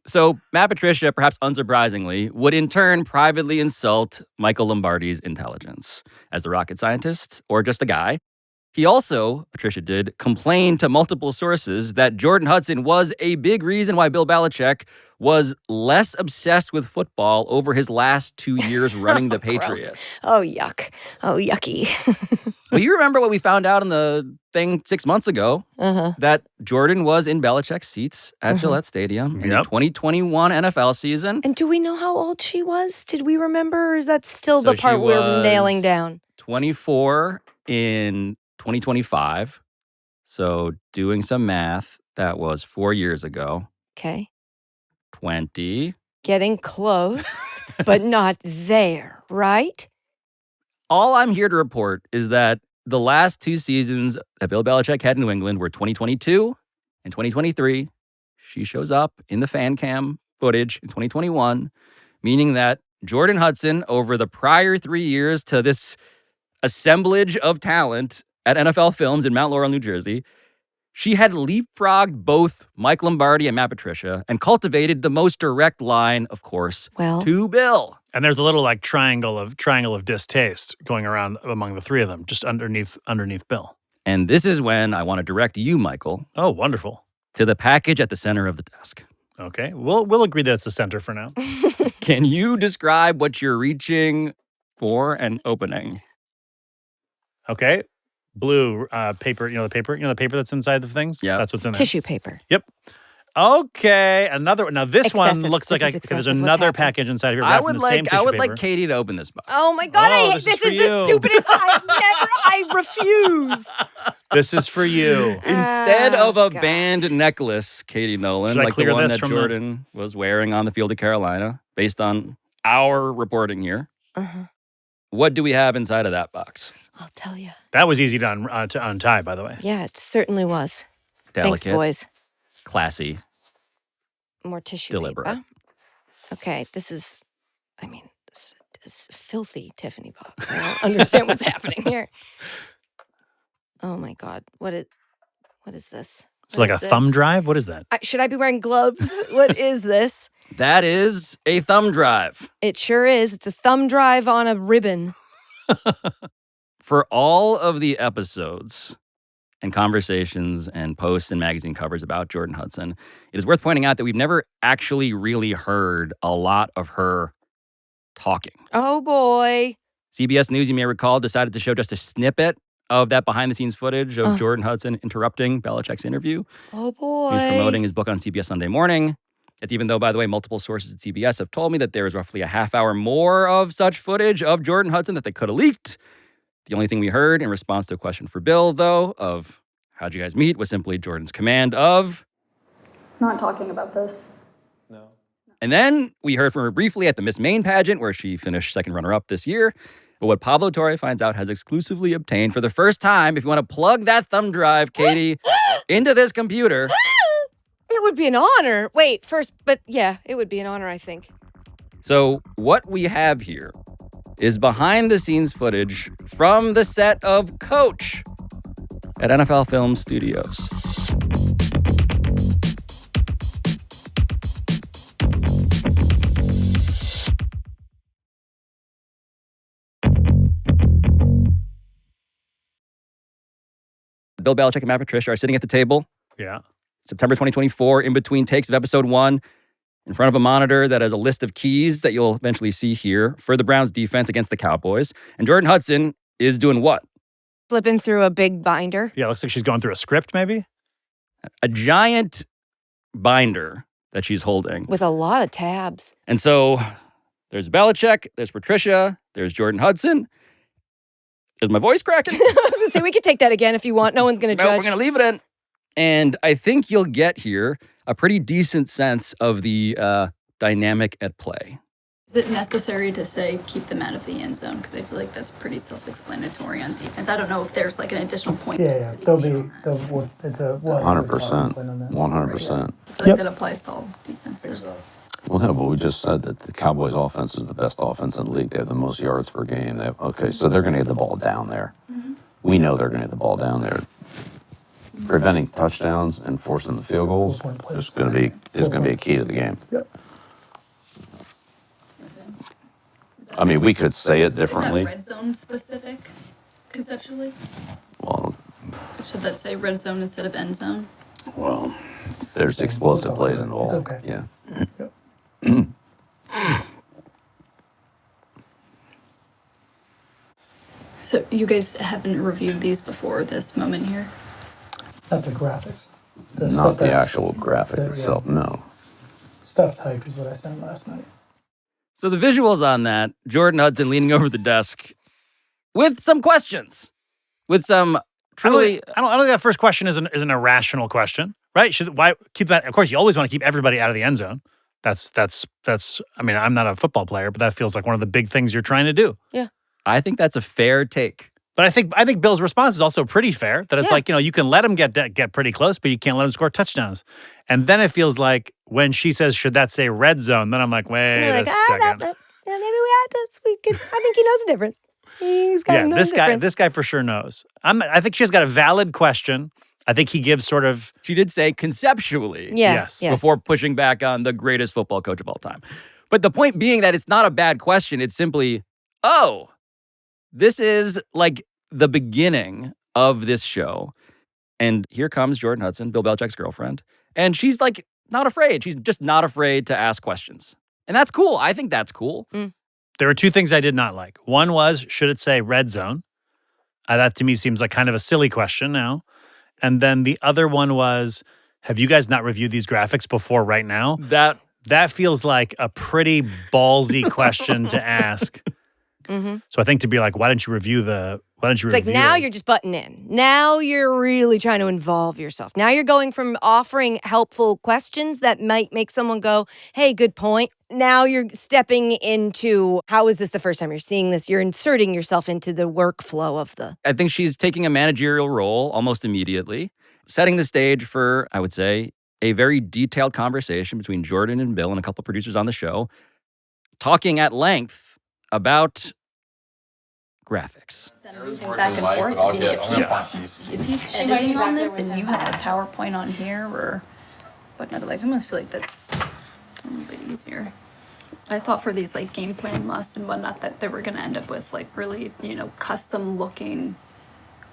Speaker 1: So Matt Patricia, perhaps unsurprisingly, would in turn privately insult Michael Lombardi's intelligence as the rocket scientist or just a guy. He also, Patricia did, complain to multiple sources that Jordon Hudson was a big reason why Bill Belichick was less obsessed with football over his last 2 years running the Patriots.
Speaker 3: Gross. Oh, yuck. Oh, yucky.
Speaker 1: Well, you remember what we found out in the thing 6 months ago, that Jordan was in Belichick's seats at Gillette Stadium in the 2021 NFL season.
Speaker 3: And do we know how old she was? Did we remember, or is that still
Speaker 1: So
Speaker 3: the part
Speaker 1: she
Speaker 3: we're nailing
Speaker 1: was
Speaker 3: down?
Speaker 1: 24 in 2025. So doing some math, that was 4 years ago.
Speaker 3: Okay.
Speaker 1: 20.
Speaker 3: Getting close, but not there, right?
Speaker 1: All I'm here to report is that the last 2 seasons that Bill Belichick had in New England were 2022 and 2023. She shows up in the fan cam footage in 2021, meaning that Jordon Hudson, over the prior 3 years to this assemblage of talent at NFL Films in Mount Laurel, New Jersey, she had leapfrogged both Mike Lombardi and Matt Patricia and cultivated the most direct line, of course, to Bill.
Speaker 2: And there's a little like triangle of distaste going around among the three of them, just underneath Bill.
Speaker 1: And this is when I want to direct you, Michael.
Speaker 2: Oh, wonderful.
Speaker 1: To the package at the center of the desk.
Speaker 2: Okay, we'll agree that it's the center for now.
Speaker 1: Can you describe what you're reaching for and opening?
Speaker 2: Okay. Blue paper, the paper that's inside the things?
Speaker 1: Yeah.
Speaker 2: That's what's in there.
Speaker 3: Tissue paper.
Speaker 2: Yep. Okay, another one. Now this one
Speaker 3: Excessive.
Speaker 2: looks
Speaker 3: This
Speaker 2: like
Speaker 3: is
Speaker 2: there's
Speaker 3: excessive. What's
Speaker 2: another
Speaker 3: happening?
Speaker 2: package inside here.
Speaker 1: I
Speaker 2: wrapped in
Speaker 1: would
Speaker 2: the same tissue
Speaker 1: like
Speaker 2: paper.
Speaker 1: Katie to open this box.
Speaker 3: Oh my God,
Speaker 2: Oh,
Speaker 3: this
Speaker 2: this
Speaker 3: is
Speaker 2: is for
Speaker 3: the
Speaker 2: you.
Speaker 3: stupidest. I refuse.
Speaker 2: This is for you.
Speaker 1: Instead of a
Speaker 3: God.
Speaker 1: band necklace, Katie Nolan,
Speaker 2: Should I
Speaker 1: like the
Speaker 2: clear
Speaker 1: one
Speaker 2: this
Speaker 1: that
Speaker 2: from the-
Speaker 1: Jordan was wearing on the field of Carolina, based on our reporting here, what do we have inside of that box?
Speaker 3: I'll tell you.
Speaker 2: That was easy to untie, by the way.
Speaker 3: Yeah, it certainly was.
Speaker 1: Delicate,
Speaker 3: Thanks, boys.
Speaker 1: classy.
Speaker 3: More tissue
Speaker 1: Deliberate.
Speaker 3: paper. Okay, this is filthy Tiffany box. I don't understand what's happening here. Oh my God, what is this?
Speaker 2: It's
Speaker 3: What
Speaker 2: like
Speaker 3: is
Speaker 2: a thumb
Speaker 3: this?
Speaker 2: drive. What is that?
Speaker 3: Should I be wearing gloves? What is this?
Speaker 1: That is a thumb drive.
Speaker 3: It sure is. It's a thumb drive on a ribbon.
Speaker 1: For all of the episodes and conversations and posts and magazine covers about Jordon Hudson, it is worth pointing out that we've never actually really heard a lot of her talking.
Speaker 3: Oh boy.
Speaker 1: CBS News, you may recall, decided to show just a snippet of that behind-the-scenes footage of Jordon Hudson interrupting Belichick's interview.
Speaker 3: Oh boy.
Speaker 1: He's promoting his book on CBS Sunday Morning. It's even though, by the way, multiple sources at CBS have told me that there is roughly a half hour more of such footage of Jordon Hudson that they could have leaked. The only thing we heard in response to a question for Bill, though, of how'd you guys meet, was simply Jordan's command of,
Speaker 12: Not talking about this.
Speaker 1: and then we heard from her briefly at the Miss Maine pageant, where she finished second runner-up this year. But what Pablo Torre finds out has exclusively obtained for the first time, if you want to plug that thumb drive, Katie, into this computer.
Speaker 3: It would be an honor. Wait, first, but yeah, it would be an honor, I think.
Speaker 1: So what we have here is behind-the-scenes footage from the set of Coach at NFL Film Studios. Bill Belichick and Matt Patricia are sitting at the table.
Speaker 2: Yeah.
Speaker 1: September 2024, in between takes of episode 1, in front of a monitor that has a list of keys that you'll eventually see here for the Browns defense against the Cowboys. And Jordon Hudson is doing what?
Speaker 3: Flipping through a big binder.
Speaker 2: Yeah, looks like she's going through a script, maybe.
Speaker 1: A giant binder that she's holding.
Speaker 3: With a lot of tabs.
Speaker 1: And so there's Belichick, there's Patricia, there's Jordon Hudson. Is my voice cracking?
Speaker 3: I was gonna say we could take that again if you want. No one's gonna
Speaker 1: No,
Speaker 3: judge.
Speaker 1: we're going to leave it in. And I think you'll get here a pretty decent sense of the dynamic at play.
Speaker 12: Is it necessary to say keep them out of the end zone? Because I feel like that's pretty self-explanatory on defense. I don't know if there's like an additional point.
Speaker 10: Yeah. It's a
Speaker 9: 100%. 100%.
Speaker 12: I feel like that applies to all defenses.
Speaker 9: Well, no, but we just said that the Cowboys' offense is the best offense in the league. They have the most yards per game. Okay, so they're going to get the ball down there. We know they're going to get the ball down there. Preventing touchdowns and forcing the field goals is going to be a key to the game.
Speaker 10: Yep.
Speaker 9: I mean, we could say it differently.
Speaker 12: Is that red zone specific, conceptually?
Speaker 9: Well,
Speaker 12: Should that say red zone instead of end zone?
Speaker 9: well, there's explosive plays involved.
Speaker 10: It's okay.
Speaker 9: Yeah.
Speaker 12: So you guys haven't reviewed these before this moment here?
Speaker 10: Not the graphics.
Speaker 9: Not the actual graphic itself, no.
Speaker 10: Stuff type is what I sent last night.
Speaker 1: So the visuals on that, Jordon Hudson leaning over the desk with some questions, with some truly...
Speaker 2: I don't think that first question is an irrational question, right? Why keep that? Of course, you always want to keep everybody out of the end zone. That's. I mean, I'm not a football player, but that feels like one of the big things you're trying to do.
Speaker 3: Yeah.
Speaker 1: I think that's a fair take.
Speaker 2: But I think Bill's response is also pretty fair. That it's like, you can let him get pretty close, but you can't let him score touchdowns. And then it feels like when she says, "Should that say red zone?" Then I'm like, wait a second.
Speaker 3: Maybe we had to. I think he knows the difference. He's got to know the difference.
Speaker 2: This guy for sure knows. I think she's got a valid question. I think he gives sort of.
Speaker 1: She did say conceptually.
Speaker 2: Yes.
Speaker 1: Before pushing back on the greatest football coach of all time. But the point being that it's not a bad question. It's simply, this is like the beginning of this show. And here comes Jordon Hudson, Bill Belichick's girlfriend. And she's like not afraid. She's just not afraid to ask questions. And that's cool. I think that's cool.
Speaker 2: There were two things I did not like. One was, should it say red zone? That to me seems like kind of a silly question now. And then the other one was, have you guys not reviewed these graphics before right now? That feels like a pretty ballsy question to ask.
Speaker 3: Mm-hmm.
Speaker 2: So I think to be like, why don't you review the?
Speaker 3: It's like now you're just butting in. Now you're really trying to involve yourself. Now you're going from offering helpful questions that might make someone go, hey, good point. Now you're stepping into, how is this the first time you're seeing this? You're inserting yourself into the workflow of the...
Speaker 1: I think she's taking a managerial role almost immediately, setting the stage for, I would say, a very detailed conversation between Jordon and Bill and a couple of producers on the show, talking at length about graphics.
Speaker 12: Back and forth. I mean, if he's editing on this and you have a PowerPoint on here or whatnot, like I almost feel like that's a little bit easier. I thought for these like game plan musts and whatnot that they were gonna end up with like really, custom looking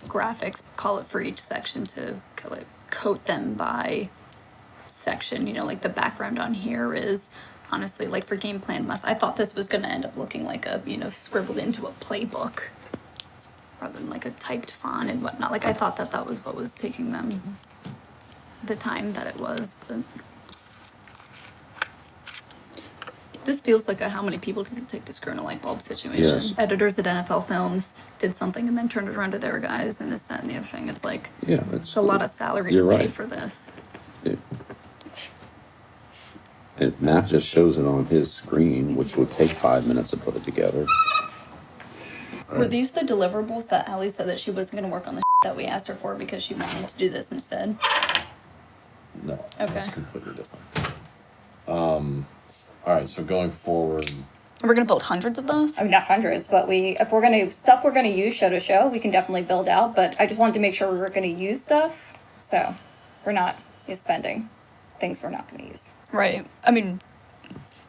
Speaker 12: graphics, call it for each section to coat them by section. Like the background on here is honestly, like for game plan must, I thought this was going to end up looking like a, scribbled into a playbook rather than like a typed font and whatnot. Like I thought that was what was taking them the time that it was. But this feels like a how many people does it take to screw in a light bulb situation.
Speaker 9: Yes.
Speaker 12: Editors at NFL Films did something and then turned it around to their guys and this, that, and the other thing. It's like, it's a lot of salary to pay for this.
Speaker 9: And Matt just shows it on his screen, which would take 5 minutes to put it together.
Speaker 12: Were these the deliverables that Allie said that she wasn't going to work on the that we asked her for because she wanted to do this instead?
Speaker 13: No,
Speaker 12: Okay.
Speaker 13: that's completely different. All right, so going forward,
Speaker 12: We're going to build hundreds of those?
Speaker 14: I mean, not hundreds, but if we're going to use show to show, we can definitely build out, but I just wanted to make sure we were going to use stuff, so we're not spending things we're not going to use.
Speaker 12: Right. I mean,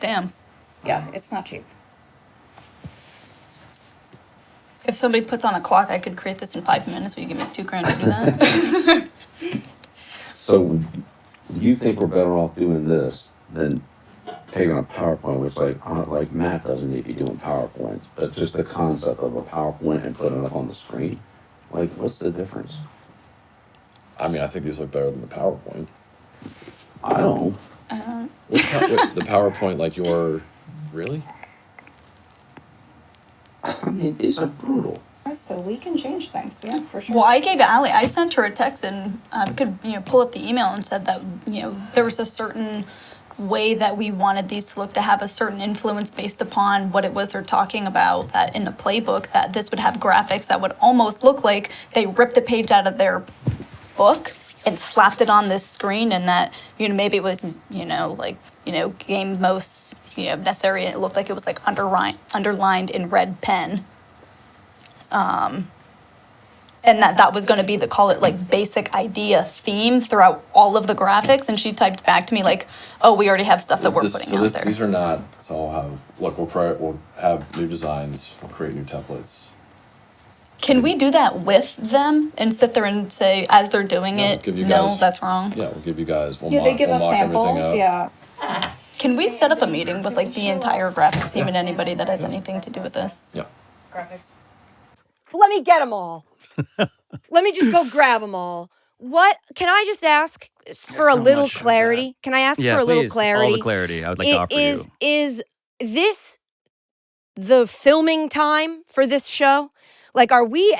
Speaker 12: damn.
Speaker 14: Yeah, it's not cheap.
Speaker 12: If somebody puts on a clock, I could create this in 5 minutes, but you give me $2,000 to do that.
Speaker 9: So you think we're better off doing this than taking a PowerPoint, which like Matt doesn't need to be doing PowerPoints, but just the concept of a PowerPoint and putting it up on the screen. Like, what's the difference?
Speaker 13: I mean, I think these look better than the PowerPoint.
Speaker 9: I don't.
Speaker 13: The PowerPoint, like really?
Speaker 9: I mean, these are brutal.
Speaker 14: So we can change things, yeah, for sure.
Speaker 12: Well, I gave Allie, I sent her a text and could, pull up the email and said that, there was a certain way that we wanted these to look, to have a certain influence based upon what it was they're talking about, that in the playbook, that this would have graphics that would almost look like they ripped a page out of their book and slapped it on this screen, and that, maybe it was, game most, necessary, and it looked like it was like underlined in red pen. And that was going to be call it like basic idea theme throughout all of the graphics. And she typed back to me like, oh, we already have stuff that we're putting out there.
Speaker 13: These are not, so I'll have, look, we'll have new designs, we'll create new templates.
Speaker 12: Can we do that with them and sit there and say, as they're doing it, no, that's wrong?
Speaker 13: Yeah, we'll give you guys,
Speaker 14: they give us samples, yeah.
Speaker 12: Can we set up a meeting with the entire graphics team and anybody that has anything to do with this?
Speaker 13: Yeah.
Speaker 3: Graphics. Let me get them all. Let me just go grab them all. What can I just ask for a little clarity? Can I ask for a little clarity?
Speaker 1: All the clarity I would like to offer you.
Speaker 3: Is this the filming time for this show? Like, are we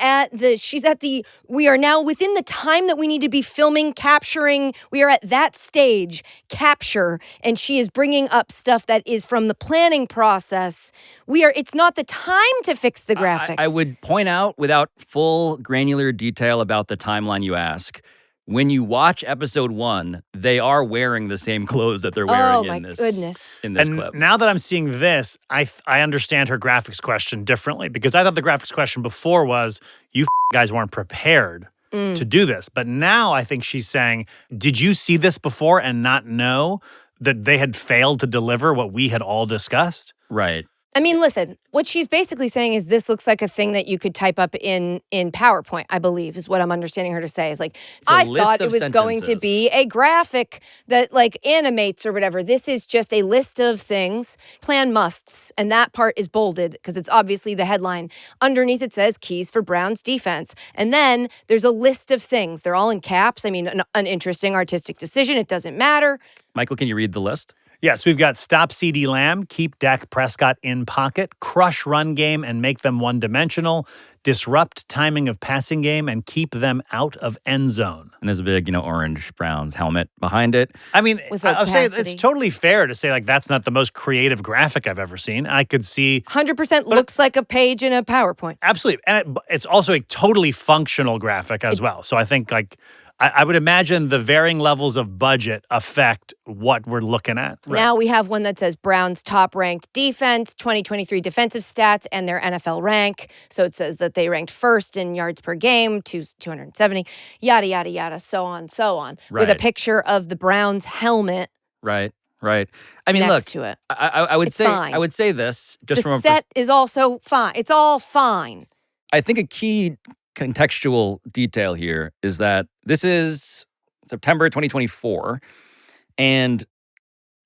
Speaker 3: we are now within the time that we need to be filming, capturing. We are at that stage, capture, and she is bringing up stuff that is from the planning process. It's not the time to fix the graphics.
Speaker 1: I would point out, without full granular detail about the timeline you ask, when you watch episode 1, they are wearing the same clothes that they're wearing in this clip.
Speaker 2: Now that I'm seeing this, I understand her graphics question differently, because I thought the graphics question before was, you guys weren't prepared to do this. But now I think she's saying, did you see this before and not know that they had failed to deliver what we had all discussed?
Speaker 1: Right.
Speaker 3: I mean, listen, what she's basically saying is this looks like a thing that you could type up in PowerPoint, I believe, is what I'm understanding her to say. Is like, I thought it was going to be a graphic that animates or whatever. This is just a list of things, plan musts, and that part is bolded because it's obviously the headline. Underneath it says keys for Browns defense. And then there's a list of things. They're all in caps. I mean, an interesting artistic decision. It doesn't matter.
Speaker 1: Michael, can you read the list?
Speaker 2: Yes, we've got stop CeeDee Lamb, keep Dak Prescott in pocket, crush run game and make them one-dimensional, disrupt timing of passing game and keep them out of end zone.
Speaker 1: And there's a big, orange Browns helmet behind it.
Speaker 2: I mean, I'll say it's totally fair to say that's not the most creative graphic I've ever seen. I could see
Speaker 3: 100% looks like a page in a PowerPoint.
Speaker 2: Absolutely, and it's also a totally functional graphic as well. So I think I would imagine the varying levels of budget affect what we're looking at.
Speaker 3: Right. Now we have one that says Browns top-ranked defense, 2023 defensive stats, and their NFL rank. So it says that they ranked first in yards per game, 270, yada, yada, yada, so on, right. With a picture of the Browns helmet.
Speaker 1: Right. I mean,
Speaker 3: next to it.
Speaker 1: I would say
Speaker 3: fine.
Speaker 1: I would say this just
Speaker 3: the set is also fine. It's all fine.
Speaker 1: I think a key contextual detail here is that this is September 2024, and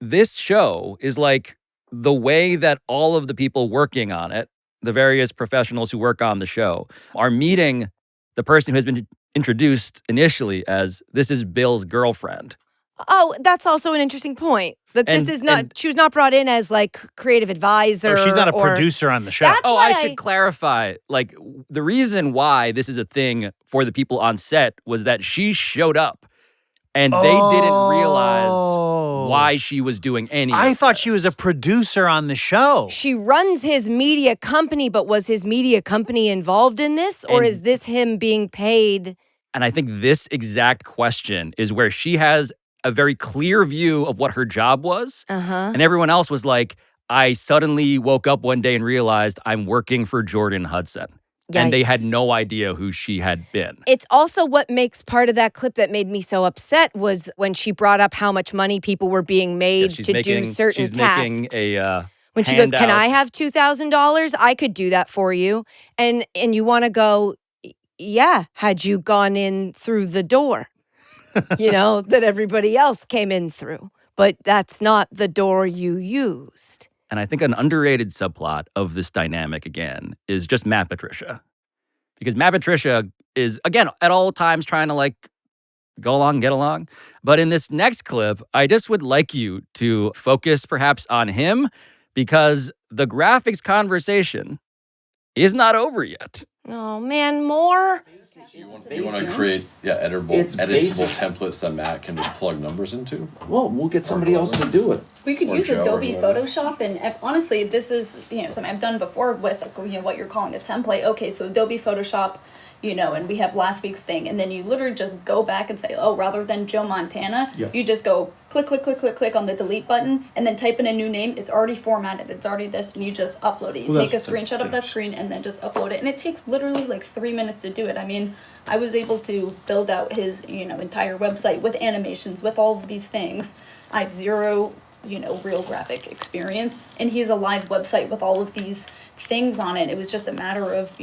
Speaker 1: this show is like the way that all of the people working on it, the various professionals who work on the show, are meeting the person who has been introduced initially as this is Bill's girlfriend.
Speaker 3: Oh, that's also an interesting point. That this is not, she was not brought in as creative advisor.
Speaker 2: She's not a producer on the show.
Speaker 3: I
Speaker 1: should clarify. The reason why this is a thing for the people on set was that she showed up and they didn't realize why she was doing any
Speaker 2: I thought she was a producer on the show.
Speaker 3: She runs his media company, but was his media company involved in this? Or is this him being paid?
Speaker 1: And I think this exact question is where she has a very clear view of what her job was. And everyone else was like, I suddenly woke up one day and realized I'm working for Jordon Hudson.
Speaker 3: Yikes.
Speaker 1: And they had no idea who she had been.
Speaker 3: It's also what makes part of that clip that made me so upset was when she brought up how much money people were being made to do certain tasks.
Speaker 1: Making a
Speaker 3: when she goes, can I have $2,000? I could do that for you. And you want to go, yeah, had you gone in through the door? That everybody else came in through. But that's not the door you used.
Speaker 1: And I think an underrated subplot of this dynamic, again, is just Matt Patricia. Because Matt Patricia is, again, at all times trying to, go along, get along. But in this next clip, I just would like you to focus perhaps on him, because the graphics conversation is not over yet.
Speaker 3: Oh man, more?
Speaker 13: You want to create editable templates that Matt can just plug numbers into?
Speaker 15: Well, we'll get somebody else to do it.
Speaker 12: We could
Speaker 13: Or
Speaker 12: use
Speaker 13: Joe or
Speaker 12: Adobe
Speaker 13: whoever.
Speaker 12: Photoshop, and honestly, this is something I've done before with what you're calling a template. Okay, so Adobe Photoshop, and we have last week's thing, and then you literally just go back and say, oh, rather than Joe Montana, you just go click, click, click, click, click on the delete button, and then type in a new name. It's already formatted. It's already this, and you just upload it. You take a screenshot of that screen and then just upload it, and it takes literally like 3 minutes to do it. I mean, I was able to build out his entire website with animations, with all of these things. I have zero real graphic experience, and he has a live website with all of these things on it. It was just a matter of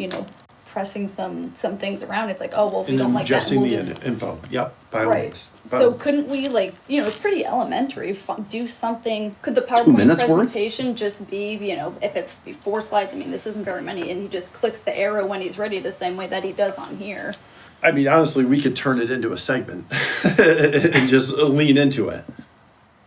Speaker 12: pressing some things around. It's like, oh well, if we don't like that,
Speaker 15: Adjusting
Speaker 12: we'll
Speaker 15: the
Speaker 12: just
Speaker 15: info. Yep. By all
Speaker 12: right.
Speaker 15: means.
Speaker 12: So couldn't we it's pretty elementary. Do something. Could the
Speaker 15: 2
Speaker 12: PowerPoint
Speaker 15: minutes worth?
Speaker 12: presentation just be if it's 4 slides? I mean, this isn't very many, and he just clicks the arrow when he's ready, the same way that he does on here.
Speaker 15: I mean, honestly, we could turn it into a segment and just lean into it.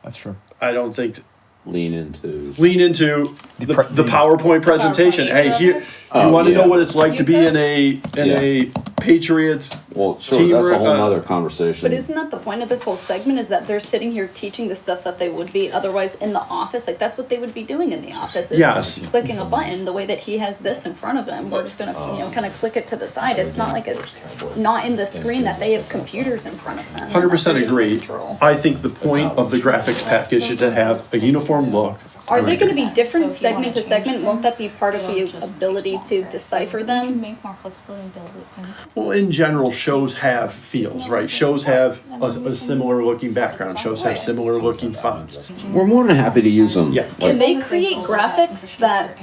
Speaker 13: That's true.
Speaker 15: I don't think
Speaker 13: Lean into
Speaker 15: the PowerPoint presentation. Hey, here you want to know what it's like to be in a Patriots team.
Speaker 13: That's a whole other conversation.
Speaker 12: But isn't that the point of this whole segment? Is that they're sitting here teaching the stuff that they would be otherwise in the office? Like that's what they would be doing in the office. Is
Speaker 15: Yes.
Speaker 12: clicking a button. The way that he has this in front of him, we're just gonna kind of click it to the side. It's not like it's not in the screen that they have computers in front of them.
Speaker 15: 100% agree. I think the point of the graphics package is to have a uniform look.
Speaker 12: Are they going to be different segment to segment? Won't that be part of the ability to decipher them?
Speaker 14: Make more flexible and build it.
Speaker 15: Well, in general, shows have feels, right? Shows have a similar looking background. Shows have similar looking fonts. We're more than happy to use them. Yeah.
Speaker 12: Can they create graphics that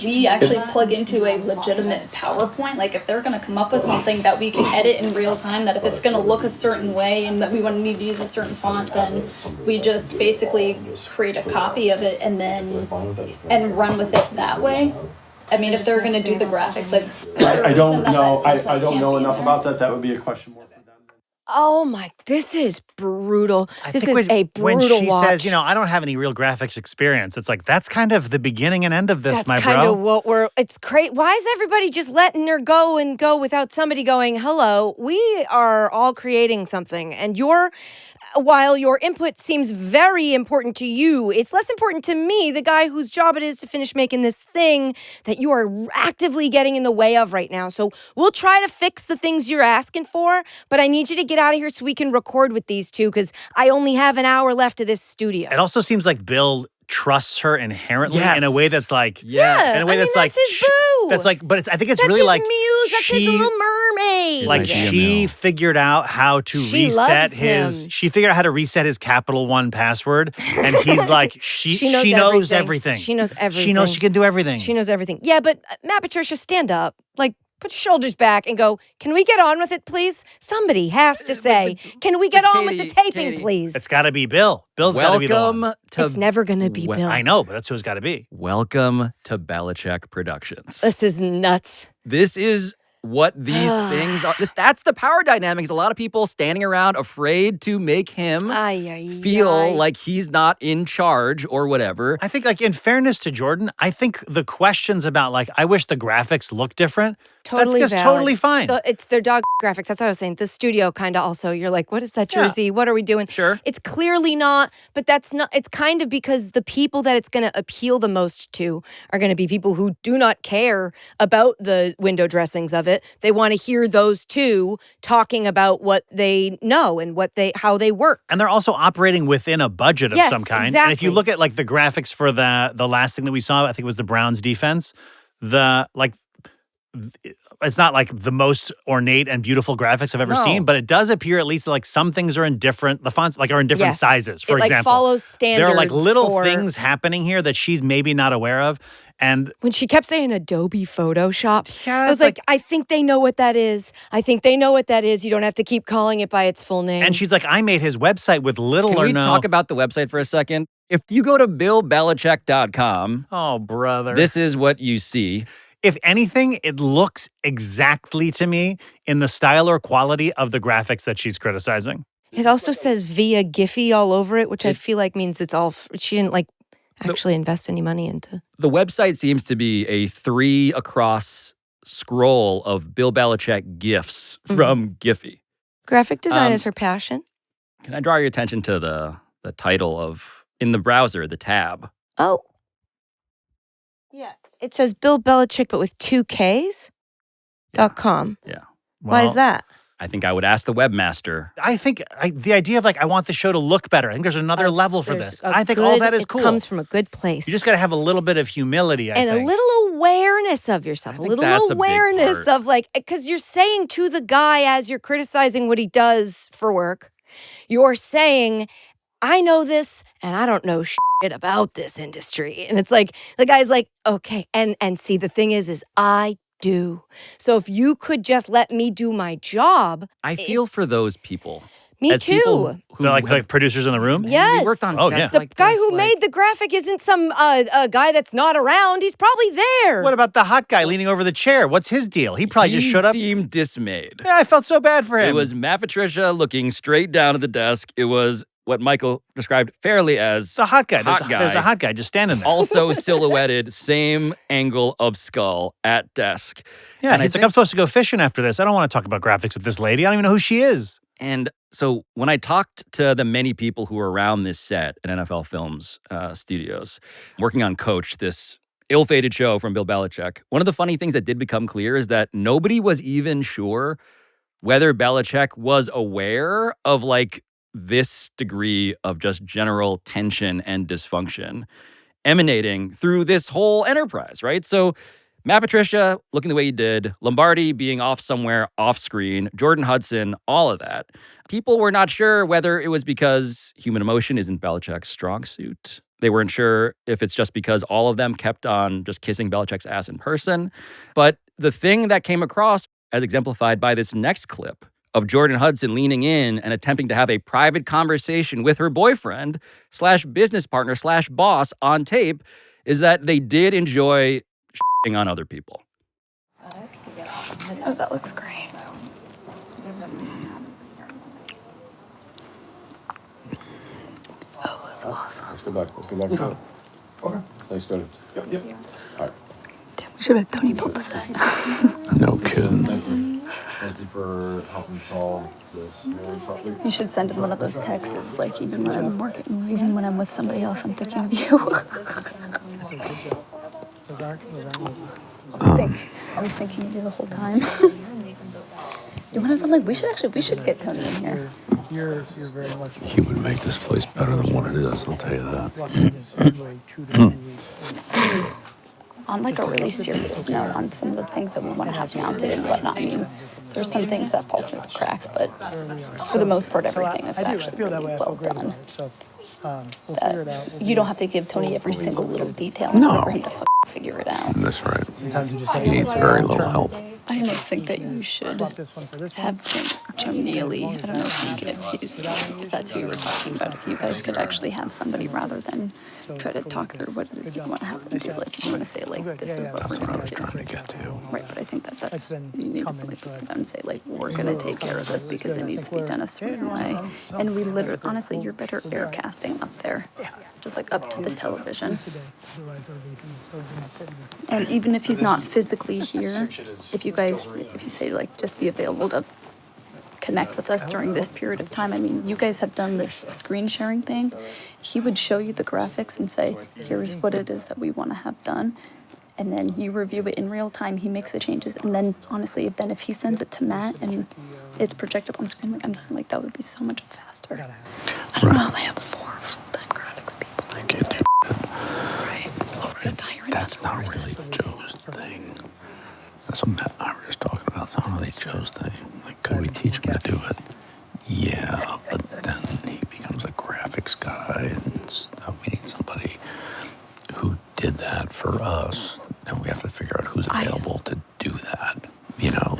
Speaker 12: we actually plug into a legitimate PowerPoint? Like if they're going to come up with something that we can edit in real time, that if it's going to look a certain way and that we want to need to use a certain font, then we just basically create a copy of it and run with it that way. I mean, if they're going to do the graphics, like
Speaker 15: I don't know. I don't know enough about that. That would be a question more for them.
Speaker 3: Oh my, this is brutal. This is a brutal
Speaker 2: when she
Speaker 3: watch.
Speaker 2: says, I don't have any real graphics experience, it's like, that's kind of the beginning and end of this,
Speaker 3: That's
Speaker 2: my
Speaker 3: kind
Speaker 2: bro.
Speaker 3: of what it's crazy. Why is everybody just letting her go without somebody going, hello, we are all creating something and while your input seems very important to you, it's less important to me, the guy whose job it is to finish making this thing that you are actively getting in the way of right now. So we'll try to fix the things you're asking for, but I need you to get out of here so we can record with these two because I only have an hour left of this studio.
Speaker 2: It also seems like Bill trusts her inherently
Speaker 1: Yes.
Speaker 2: in a way that's like,
Speaker 3: Yeah,
Speaker 2: in a way that's
Speaker 3: that's
Speaker 2: like,
Speaker 3: his boo.
Speaker 2: that's like, but I think it's
Speaker 3: That's
Speaker 2: really
Speaker 3: his
Speaker 2: like
Speaker 3: muse. That's his little mermaid.
Speaker 2: Like she figured out how to
Speaker 3: She
Speaker 2: reset
Speaker 3: loves
Speaker 2: his.
Speaker 3: him.
Speaker 2: She figured out how to reset his Capital One password, and he's like, she knows everything.
Speaker 3: She knows everything.
Speaker 2: She knows she can do everything.
Speaker 3: She knows everything. Yeah, but Matt Patricia, stand up. Like, put your shoulders back and go, can we get on with it, please? Somebody has to say, can we get on with the taping, please?
Speaker 2: It's got to be Bill. Bill's got to be the one.
Speaker 3: It's never going to be Bill.
Speaker 2: I know, but that's who it's got to be.
Speaker 1: Welcome to Belichick Productions.
Speaker 3: This is nuts.
Speaker 1: This is what these things are. That's the power dynamics. A lot of people standing around afraid to make him feel like he's not in charge or whatever.
Speaker 2: I think, like, in fairness to Jordan, I think the questions about, like, I wish the graphics looked different,
Speaker 3: Totally
Speaker 2: that's
Speaker 3: valid.
Speaker 2: totally fine.
Speaker 3: It's their dog graphics. That's what I was saying. The studio kind of also, you're like, what is that jersey? What are we doing?
Speaker 1: Sure.
Speaker 3: It's clearly not, but that's not, it's kind of because the people that it's going to appeal the most to are going to be people who do not care about the window dressings of it. They want to hear those two talking about what they know and how they work.
Speaker 2: And they're also operating within a budget of some kind.
Speaker 3: Exactly.
Speaker 2: And if you look at, like, the graphics for the last thing that we saw, I think it was the Browns defense, it's not like the most ornate and beautiful graphics I've ever seen, but it does appear at least like some things are in different, the fonts are in different sizes, for example.
Speaker 3: It follows standards.
Speaker 2: There are like little things happening here that she's maybe not aware of. And
Speaker 3: when she kept saying Adobe Photoshop, I was like, I think they know what that is. I think they know what that is. You don't have to keep calling it by its full name.
Speaker 2: And she's like, I made his website with little
Speaker 1: Can
Speaker 2: or
Speaker 1: we
Speaker 2: no.
Speaker 1: talk about the website for a second? If you go to BillBelichick.com,
Speaker 2: oh, brother,
Speaker 1: this is what you see.
Speaker 2: If anything, it looks exactly to me in the style or quality of the graphics that she's criticizing.
Speaker 3: It also says via Giphy all over it, which I feel like means it's all, she didn't actually invest any money into.
Speaker 1: The website seems to be a 3 across scroll of Bill Belichick GIFs from Giphy.
Speaker 3: Graphic design is her passion.
Speaker 1: Can I draw your attention to the title of, in the browser, the tab?
Speaker 3: Oh. Yeah. It says Bill Belichick, but with 2 Ks? .com.
Speaker 1: Yeah.
Speaker 3: Why is that?
Speaker 1: I think I would ask the webmaster.
Speaker 2: I think the idea of I want the show to look better. I think there's another level for this. I think all that is cool.
Speaker 3: It comes from a good place.
Speaker 2: You just got to have a little bit of humility, I think.
Speaker 3: A little awareness of yourself. A little awareness of because you're saying to the guy as you're criticizing what he does for work, you're saying, I know this and I don't know shit about this industry. And it's like, the guy's like, okay. And see, the thing is I do. So if you could just let me do my job.
Speaker 1: I feel for those people.
Speaker 3: Me too.
Speaker 2: Like producers in the room?
Speaker 3: Yes.
Speaker 1: We worked on sets
Speaker 3: The guy who made the graphic isn't some guy that's not around. He's probably there.
Speaker 2: What about the hot guy leaning over the chair? What's his deal? He probably just showed up.
Speaker 1: He seemed dismayed.
Speaker 2: Yeah, I felt so bad for him.
Speaker 1: It was Matt Patricia looking straight down at the desk. It was what Michael described fairly as
Speaker 2: a hot guy. There's a hot guy just standing there.
Speaker 1: Also silhouetted, same angle of skull at desk.
Speaker 2: Yeah, and he's like, I'm supposed to go fishing after this. I don't want to talk about graphics with this lady. I don't even know who she is.
Speaker 1: And so when I talked to the many people who were around this set at NFL Films studios, working on Coach, this ill-fated show from Bill Belichick, one of the funny things that did become clear is that nobody was even sure whether Belichick was aware of this degree of just general tension and dysfunction emanating through this whole enterprise, right? So Matt Patricia looking the way he did, Lombardi being off somewhere off screen, Jordon Hudson, all of that. People were not sure whether it was because human emotion isn't Belichick's strong suit. They weren't sure if it's just because all of them kept on just kissing Belichick's ass in person. But the thing that came across, as exemplified by this next clip, of Jordon Hudson leaning in and attempting to have a private conversation with her boyfriend / business partner / boss on tape, is that they did enjoy shitting on other people.
Speaker 12: Oh, that looks great. Oh, that's awesome.
Speaker 13: Let's go back. Okay. Thanks, Cody. Yep. All right.
Speaker 12: Damn, we should have Tony built the set.
Speaker 9: No kidding.
Speaker 13: Thank you for helping solve this really properly.
Speaker 12: You should send him one of those texts, even when I'm working, even when I'm with somebody else, I'm thinking of you. I was thinking of you the whole time. You want to sound like we should get Tony in here.
Speaker 10: You're very much.
Speaker 9: He would make this place better than what it is, I'll tell you that.
Speaker 12: On a really serious note, on some of the things that we want to have mounted and whatnot, I mean, there's some things that fall through the cracks, but for the most part, everything is actually really well done. You don't have to give Tony every single little detail in order for him to figure it out.
Speaker 9: That's right. He needs very little help.
Speaker 12: I almost think that you should have Jim Neely. I don't know if that's who you were talking about. If you guys could actually have somebody rather than try to talk through what it is that you want to happen to. Like, you want to say, this is what we're going to do.
Speaker 9: Trying to get to.
Speaker 12: Right, but I think that's, you need to look at them and say, we're going to take care of this because it needs to be done a certain way. And we literally, honestly, you're better air casting up there. Just up to the television. And even if he's not physically here, if you say just be available to connect with us during this period of time. I mean, you guys have done the screen sharing thing. He would show you the graphics and say, here's what it is that we want to have done. And then you review it in real time. He makes the changes. And then, honestly, if he sends it to Matt and it's projected on the screen, that would be so much faster. I don't know how they have 4 full-time graphics people.
Speaker 9: I can't do
Speaker 12: Right.
Speaker 9: That's not really Joe's thing. That's what Matt and I were just talking about. It's not really Joe's thing. Could we teach him to do it? Yeah, but then he becomes a graphics guy, and we need somebody who did that for us, and we have to figure out who's available to do that.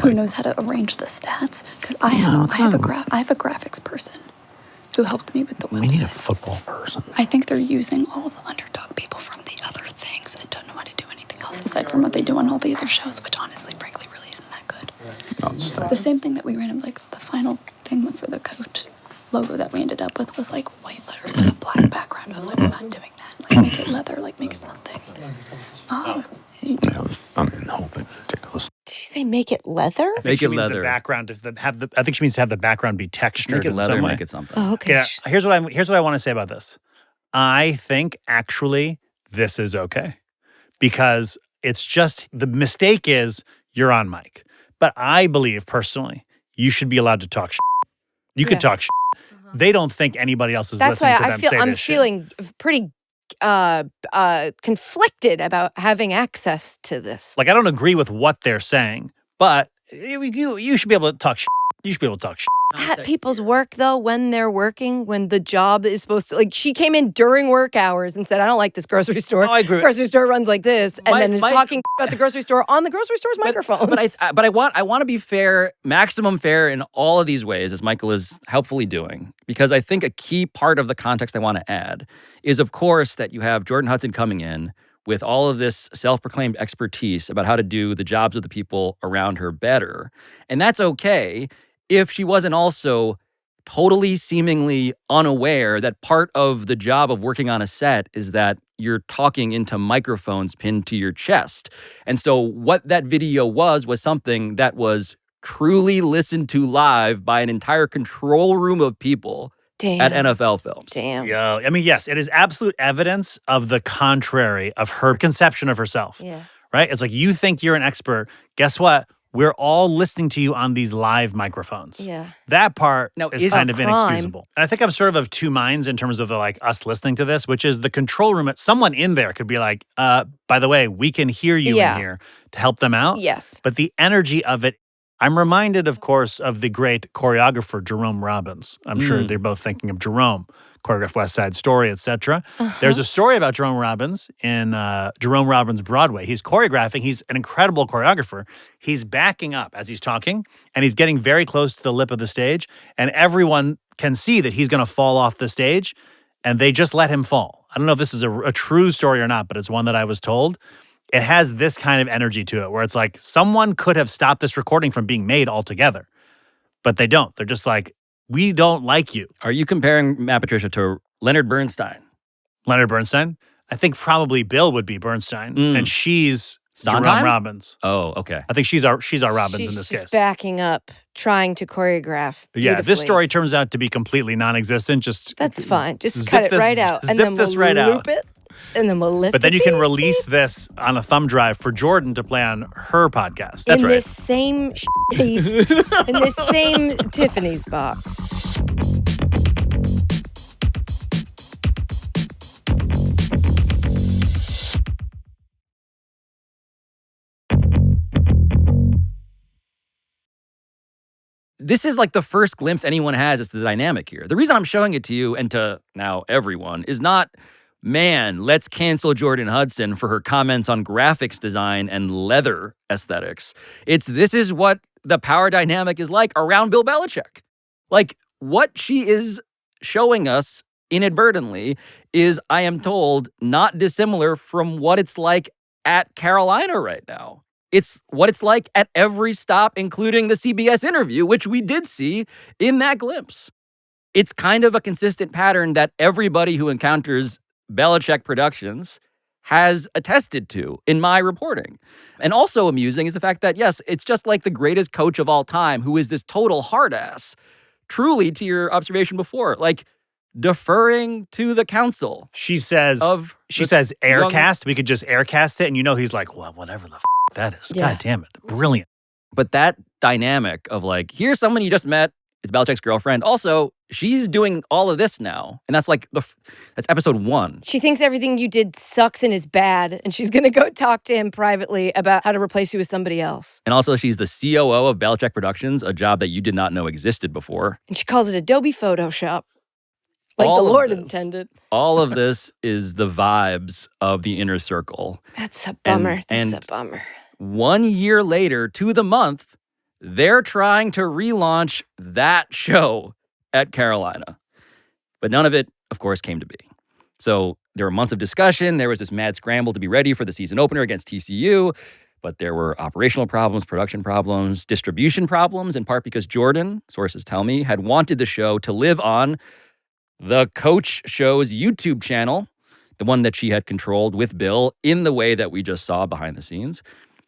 Speaker 12: Who knows how to arrange the stats? Because I have a graphics person who helped me with the website.
Speaker 9: We need a football person.
Speaker 12: I think they're using all of the underdog people from the other things and don't know how to do anything else aside from what they do on all the other shows, which honestly, frankly, really isn't that good. The same thing that we ran the final thing for the Coach logo that we ended up with was white letters and a black background. I was we're not doing that. Make it leather, make it something.
Speaker 9: The whole thing is ridiculous.
Speaker 3: say make it leather?
Speaker 2: I think
Speaker 1: Make
Speaker 2: she
Speaker 1: it
Speaker 2: means
Speaker 1: leather.
Speaker 2: the background I think she means to have the background be textured
Speaker 1: Make it
Speaker 2: in
Speaker 1: leather,
Speaker 2: some way.
Speaker 1: make it something.
Speaker 3: Oh, okay.
Speaker 2: Yeah, here's what I want to say about this. I think actually this is okay because it's just the mistake is you're on mic. But I believe personally you should be allowed to talk shit. You could talk shit. They don't think anybody else is
Speaker 3: That's
Speaker 2: listening
Speaker 3: why
Speaker 2: to them say
Speaker 3: I'm
Speaker 2: this shit.
Speaker 3: feeling pretty conflicted about having access to this.
Speaker 2: Like I don't agree with what they're saying, but you should be able to talk shit. You should be able to talk shit.
Speaker 3: At people's work, though, when they're working, when the job is supposed to, like, she came in during work hours and said, I don't like this grocery store.
Speaker 2: I agree.
Speaker 3: Grocery store runs like this, and then is talking about the grocery store on the grocery store's microphone.
Speaker 1: But I want to be fair, maximum fair in all of these ways, as Michael is helpfully doing, because I think a key part of the context I want to add is, of course, that you have Jordon Hudson coming in with all of this self-proclaimed expertise about how to do the jobs of the people around her better. And that's okay if she wasn't also totally seemingly unaware that part of the job of working on a set is that you're talking into microphones pinned to your chest. And so what that video was something that was truly listened to live by an entire control room of people at NFL Films.
Speaker 3: Damn.
Speaker 2: Yo, I mean, yes, it is absolute evidence of the contrary of her conception of herself.
Speaker 3: Yeah.
Speaker 2: Right? It's like you think you're an expert. Guess what? We're all listening to you on these live microphones.
Speaker 3: Yeah.
Speaker 2: That part
Speaker 1: Now,
Speaker 2: is
Speaker 1: is
Speaker 2: kind
Speaker 3: a
Speaker 2: of
Speaker 3: crime.
Speaker 2: inexcusable. And I think I'm sort of two minds in terms of the like us listening to this, which is the control room. Someone in there could be like, by the way, we can hear you
Speaker 3: Yeah.
Speaker 2: in here to help them out.
Speaker 3: Yes.
Speaker 2: But the energy of it, I'm reminded, of course, of the great choreographer Jerome Robbins. I'm sure they're both thinking of Jerome, choreographed West Side Story, etc. There's a story about Jerome Robbins in Jerome Robbins Broadway. He's choreographing. He's an incredible choreographer. He's backing up as he's talking, and he's getting very close to the lip of the stage, and everyone can see that he's going to fall off the stage, and they just let him fall. I don't know if this is a true story or not, but it's one that I was told. It has this kind of energy to it where it's like someone could have stopped this recording from being made altogether, but they don't. They're just like, we don't like you.
Speaker 1: Are you comparing Matt Patricia to Leonard Bernstein?
Speaker 2: Leonard Bernstein? I think probably Bill would be Bernstein, and she's Jerome
Speaker 1: Sondheim?
Speaker 2: Robbins.
Speaker 1: Oh, okay.
Speaker 2: I think she's our Robbins
Speaker 3: She's
Speaker 2: in this
Speaker 3: just
Speaker 2: case.
Speaker 3: backing up, trying to choreograph.
Speaker 2: Yeah, this
Speaker 3: beautifully.
Speaker 2: story turns out to be completely non-existent. Just
Speaker 3: That's fine. Just
Speaker 2: zip
Speaker 3: cut it
Speaker 2: this-
Speaker 3: right out, and
Speaker 2: zip
Speaker 3: then
Speaker 2: this
Speaker 3: we'll
Speaker 2: right out.
Speaker 3: loop it, and then we'll lift.
Speaker 2: But then
Speaker 3: it
Speaker 2: you can release this on a thumb drive for Jordan to play on her podcast.
Speaker 3: in this same shape, in this same Tiffany's box.
Speaker 1: This is like the first glimpse anyone has as to the dynamic here. The reason I'm showing it to you and to now everyone is not, man, let's cancel Jordon Hudson for her comments on graphics design and leather aesthetics. This is what the power dynamic is like around Bill Belichick. Like, what she is showing us inadvertently is, I am told, not dissimilar from what it's like at Carolina right now. It's what it's like at every stop, including the CBS interview, which we did see in that glimpse. It's kind of a consistent pattern that everybody who encounters Belichick Productions has attested to in my reporting. And also amusing is the fact that, yes, it's just like the greatest coach of all time who is this total hard ass, truly to your observation before, like deferring to the counsel.
Speaker 2: She says aircast. We could just aircast it, and he's like, well, whatever the that is.
Speaker 3: Yeah.
Speaker 2: God damn it. Brilliant.
Speaker 1: But that dynamic of like, here's someone you just met, it's Belichick's girlfriend. Also, she's doing all of this now. And that's like, that's episode 1.
Speaker 3: She thinks everything you did sucks and is bad, and she's going to go talk to him privately about how to replace you with somebody else.
Speaker 1: And also, she's the COO of Belichick Productions, a job that you did not know existed before.
Speaker 3: And she calls it Adobe Photoshop, like
Speaker 1: All
Speaker 3: the
Speaker 1: of
Speaker 3: Lord
Speaker 1: this.
Speaker 3: intended.
Speaker 1: All of this is the vibes of the inner circle.
Speaker 3: That's a bummer. That's
Speaker 1: And
Speaker 3: a bummer.
Speaker 1: 1 year later, to the month, they're trying to relaunch that show at Carolina. But none of it, of course, came to be. So there were months of discussion. There was this mad scramble to be ready for the season opener against TCU. But there were operational problems, production problems, distribution problems, in part because Jordon, sources tell me, had wanted the show to live on the Coach Show's YouTube channel, the one that she had controlled with Bill in the way that we just saw behind the scenes.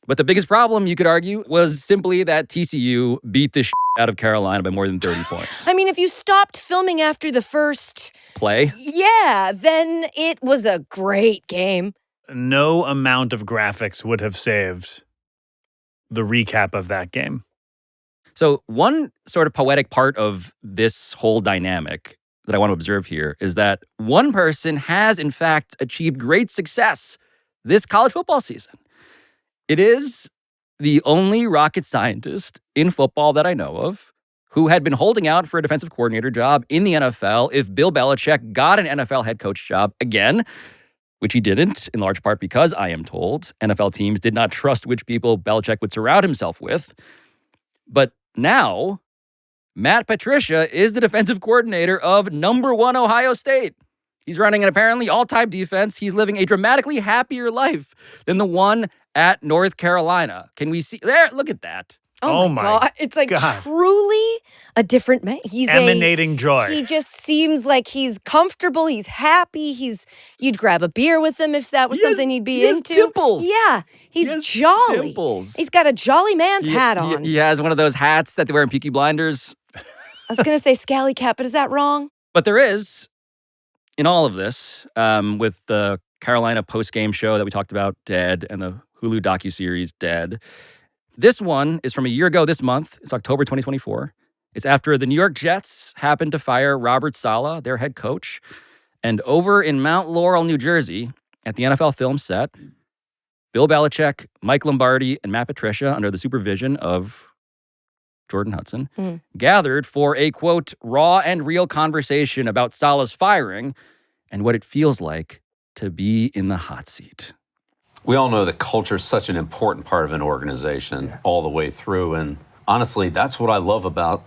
Speaker 1: But the biggest problem, you could argue, was simply that TCU beat the out of Carolina by more than 30 points.
Speaker 3: I mean, if you stopped filming after the first
Speaker 1: play,
Speaker 3: then it was a great game.
Speaker 2: No amount of graphics would have saved the recap of that game.
Speaker 1: So one sort of poetic part of this whole dynamic that I want to observe here is that one person has, in fact, achieved great success this college football season. It is the only rocket scientist in football that I know of who had been holding out for a defensive coordinator job in the NFL if Bill Belichick got an NFL head coach job again, which he didn't, in large part because, I am told, NFL teams did not trust which people Belichick would surround himself with. But now, Matt Patricia is the defensive coordinator of #1 Ohio State. He's running an apparently all-time defense. He's living a dramatically happier life than the one at North Carolina. Can we see there? Look at that.
Speaker 3: Oh my God. It's like truly a different man. He's
Speaker 2: emanating joy.
Speaker 3: He just seems like he's comfortable. He's happy. You'd grab a beer with him if that was something he'd be into.
Speaker 1: Dimples.
Speaker 3: Yeah. He's jolly.
Speaker 1: Dimples.
Speaker 3: He's got a jolly man's hat on.
Speaker 1: He has one of those hats that they wear in Peaky Blinders.
Speaker 3: I was going to say scally cap, but is that wrong?
Speaker 1: But there is, in all of this, with the Carolina post-game show that we talked about, Dead, and the Hulu docuseries, Dead. This one is from a year ago this month. It's October 2024. It's after the New York Jets happened to fire Robert Saleh, their head coach. And over in Mount Laurel, New Jersey, at the NFL film set, Bill Belichick, Mike Lombardi, and Matt Patricia, under the supervision of Jordon Hudson, gathered for a, quote, raw and real conversation about Saleh's firing and what it feels like to be in the hot seat.
Speaker 9: We all know that culture is such an important part of an organization all the way through. And honestly, that's what I love about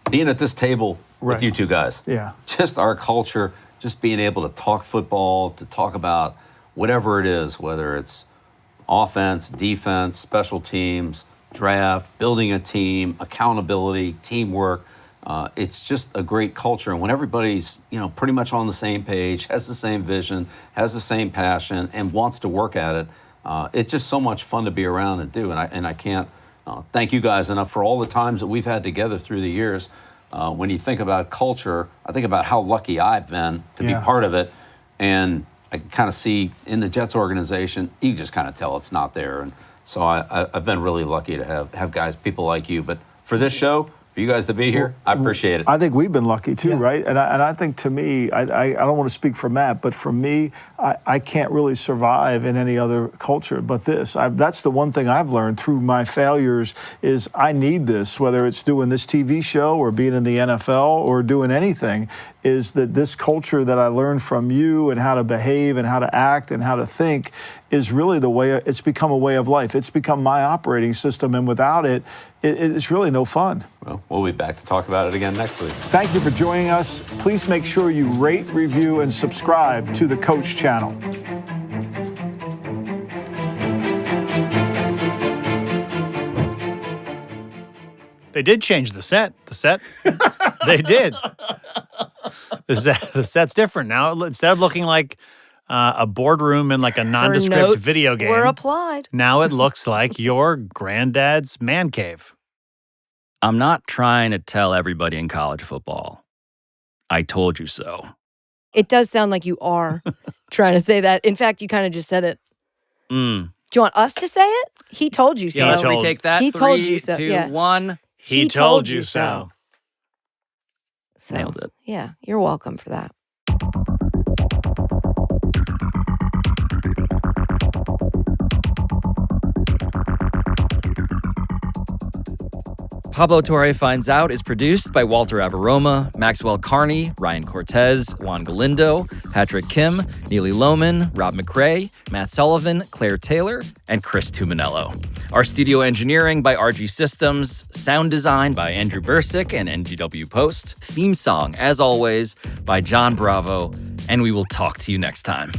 Speaker 9: being at this table with you two guys.
Speaker 6: Yeah.
Speaker 9: Just our culture, just being able to talk football, to talk about whatever it is, whether it's offense, defense, special teams, draft, building a team, accountability, teamwork. It's just a great culture. And when everybody's, pretty much on the same page, has the same vision, has the same passion, and wants to work at it, it's just so much fun to be around and do. And I can't thank you guys enough for all the times that we've had together through the years. When you think about culture, I think about how lucky I've been to be part of it. And I kind of see in the Jets organization, you just kind of tell it's not there. And so I've been really lucky to have guys, people like you. But for this show, for you guys to be here, I appreciate it.
Speaker 6: I think we've been lucky too, right? And I think to me, I don't want to speak for Matt, but for me, I can't really survive in any other culture but this. That's the one thing I've learned through my failures is I need this, whether it's doing this TV show or being in the NFL or doing anything, is that this culture that I learned from you and how to behave and how to act and how to think is really the way, it's become a way of life. It's become my operating system, and without it, it's really no fun.
Speaker 9: Well, we'll be back to talk about it again next week.
Speaker 6: Thank you for joining us. Please make sure you rate, review, and subscribe to the Coach channel.
Speaker 2: They did change the set. They did. The set's different now. Instead of looking like a boardroom in like a nondescript video game,
Speaker 3: were applied.
Speaker 2: Now it looks like your granddad's man cave.
Speaker 1: I'm not trying to tell everybody in college football, I told you so.
Speaker 3: It does sound like you are trying to say that. In fact, you kind of just said it. Do you want us to say it? He told you so.
Speaker 1: Yeah, let's retake that.
Speaker 3: He
Speaker 1: 3,
Speaker 3: told you so.
Speaker 1: 2, 1.
Speaker 2: He told you so.
Speaker 1: Nailed it.
Speaker 3: Yeah, you're welcome for that.
Speaker 1: Pablo Torre Finds Out is produced by Walter Avaroma, Maxwell Carney, Ryan Cortez, Juan Galindo, Patrick Kim, Neely Lohman, Rob McRae, Matt Sullivan, Claire Taylor, and Chris Tuminello. Our studio engineering by RG Systems, sound design by Andrew Bursick and NGW Post, theme song, as always, by John Bravo, and we will talk to you next time.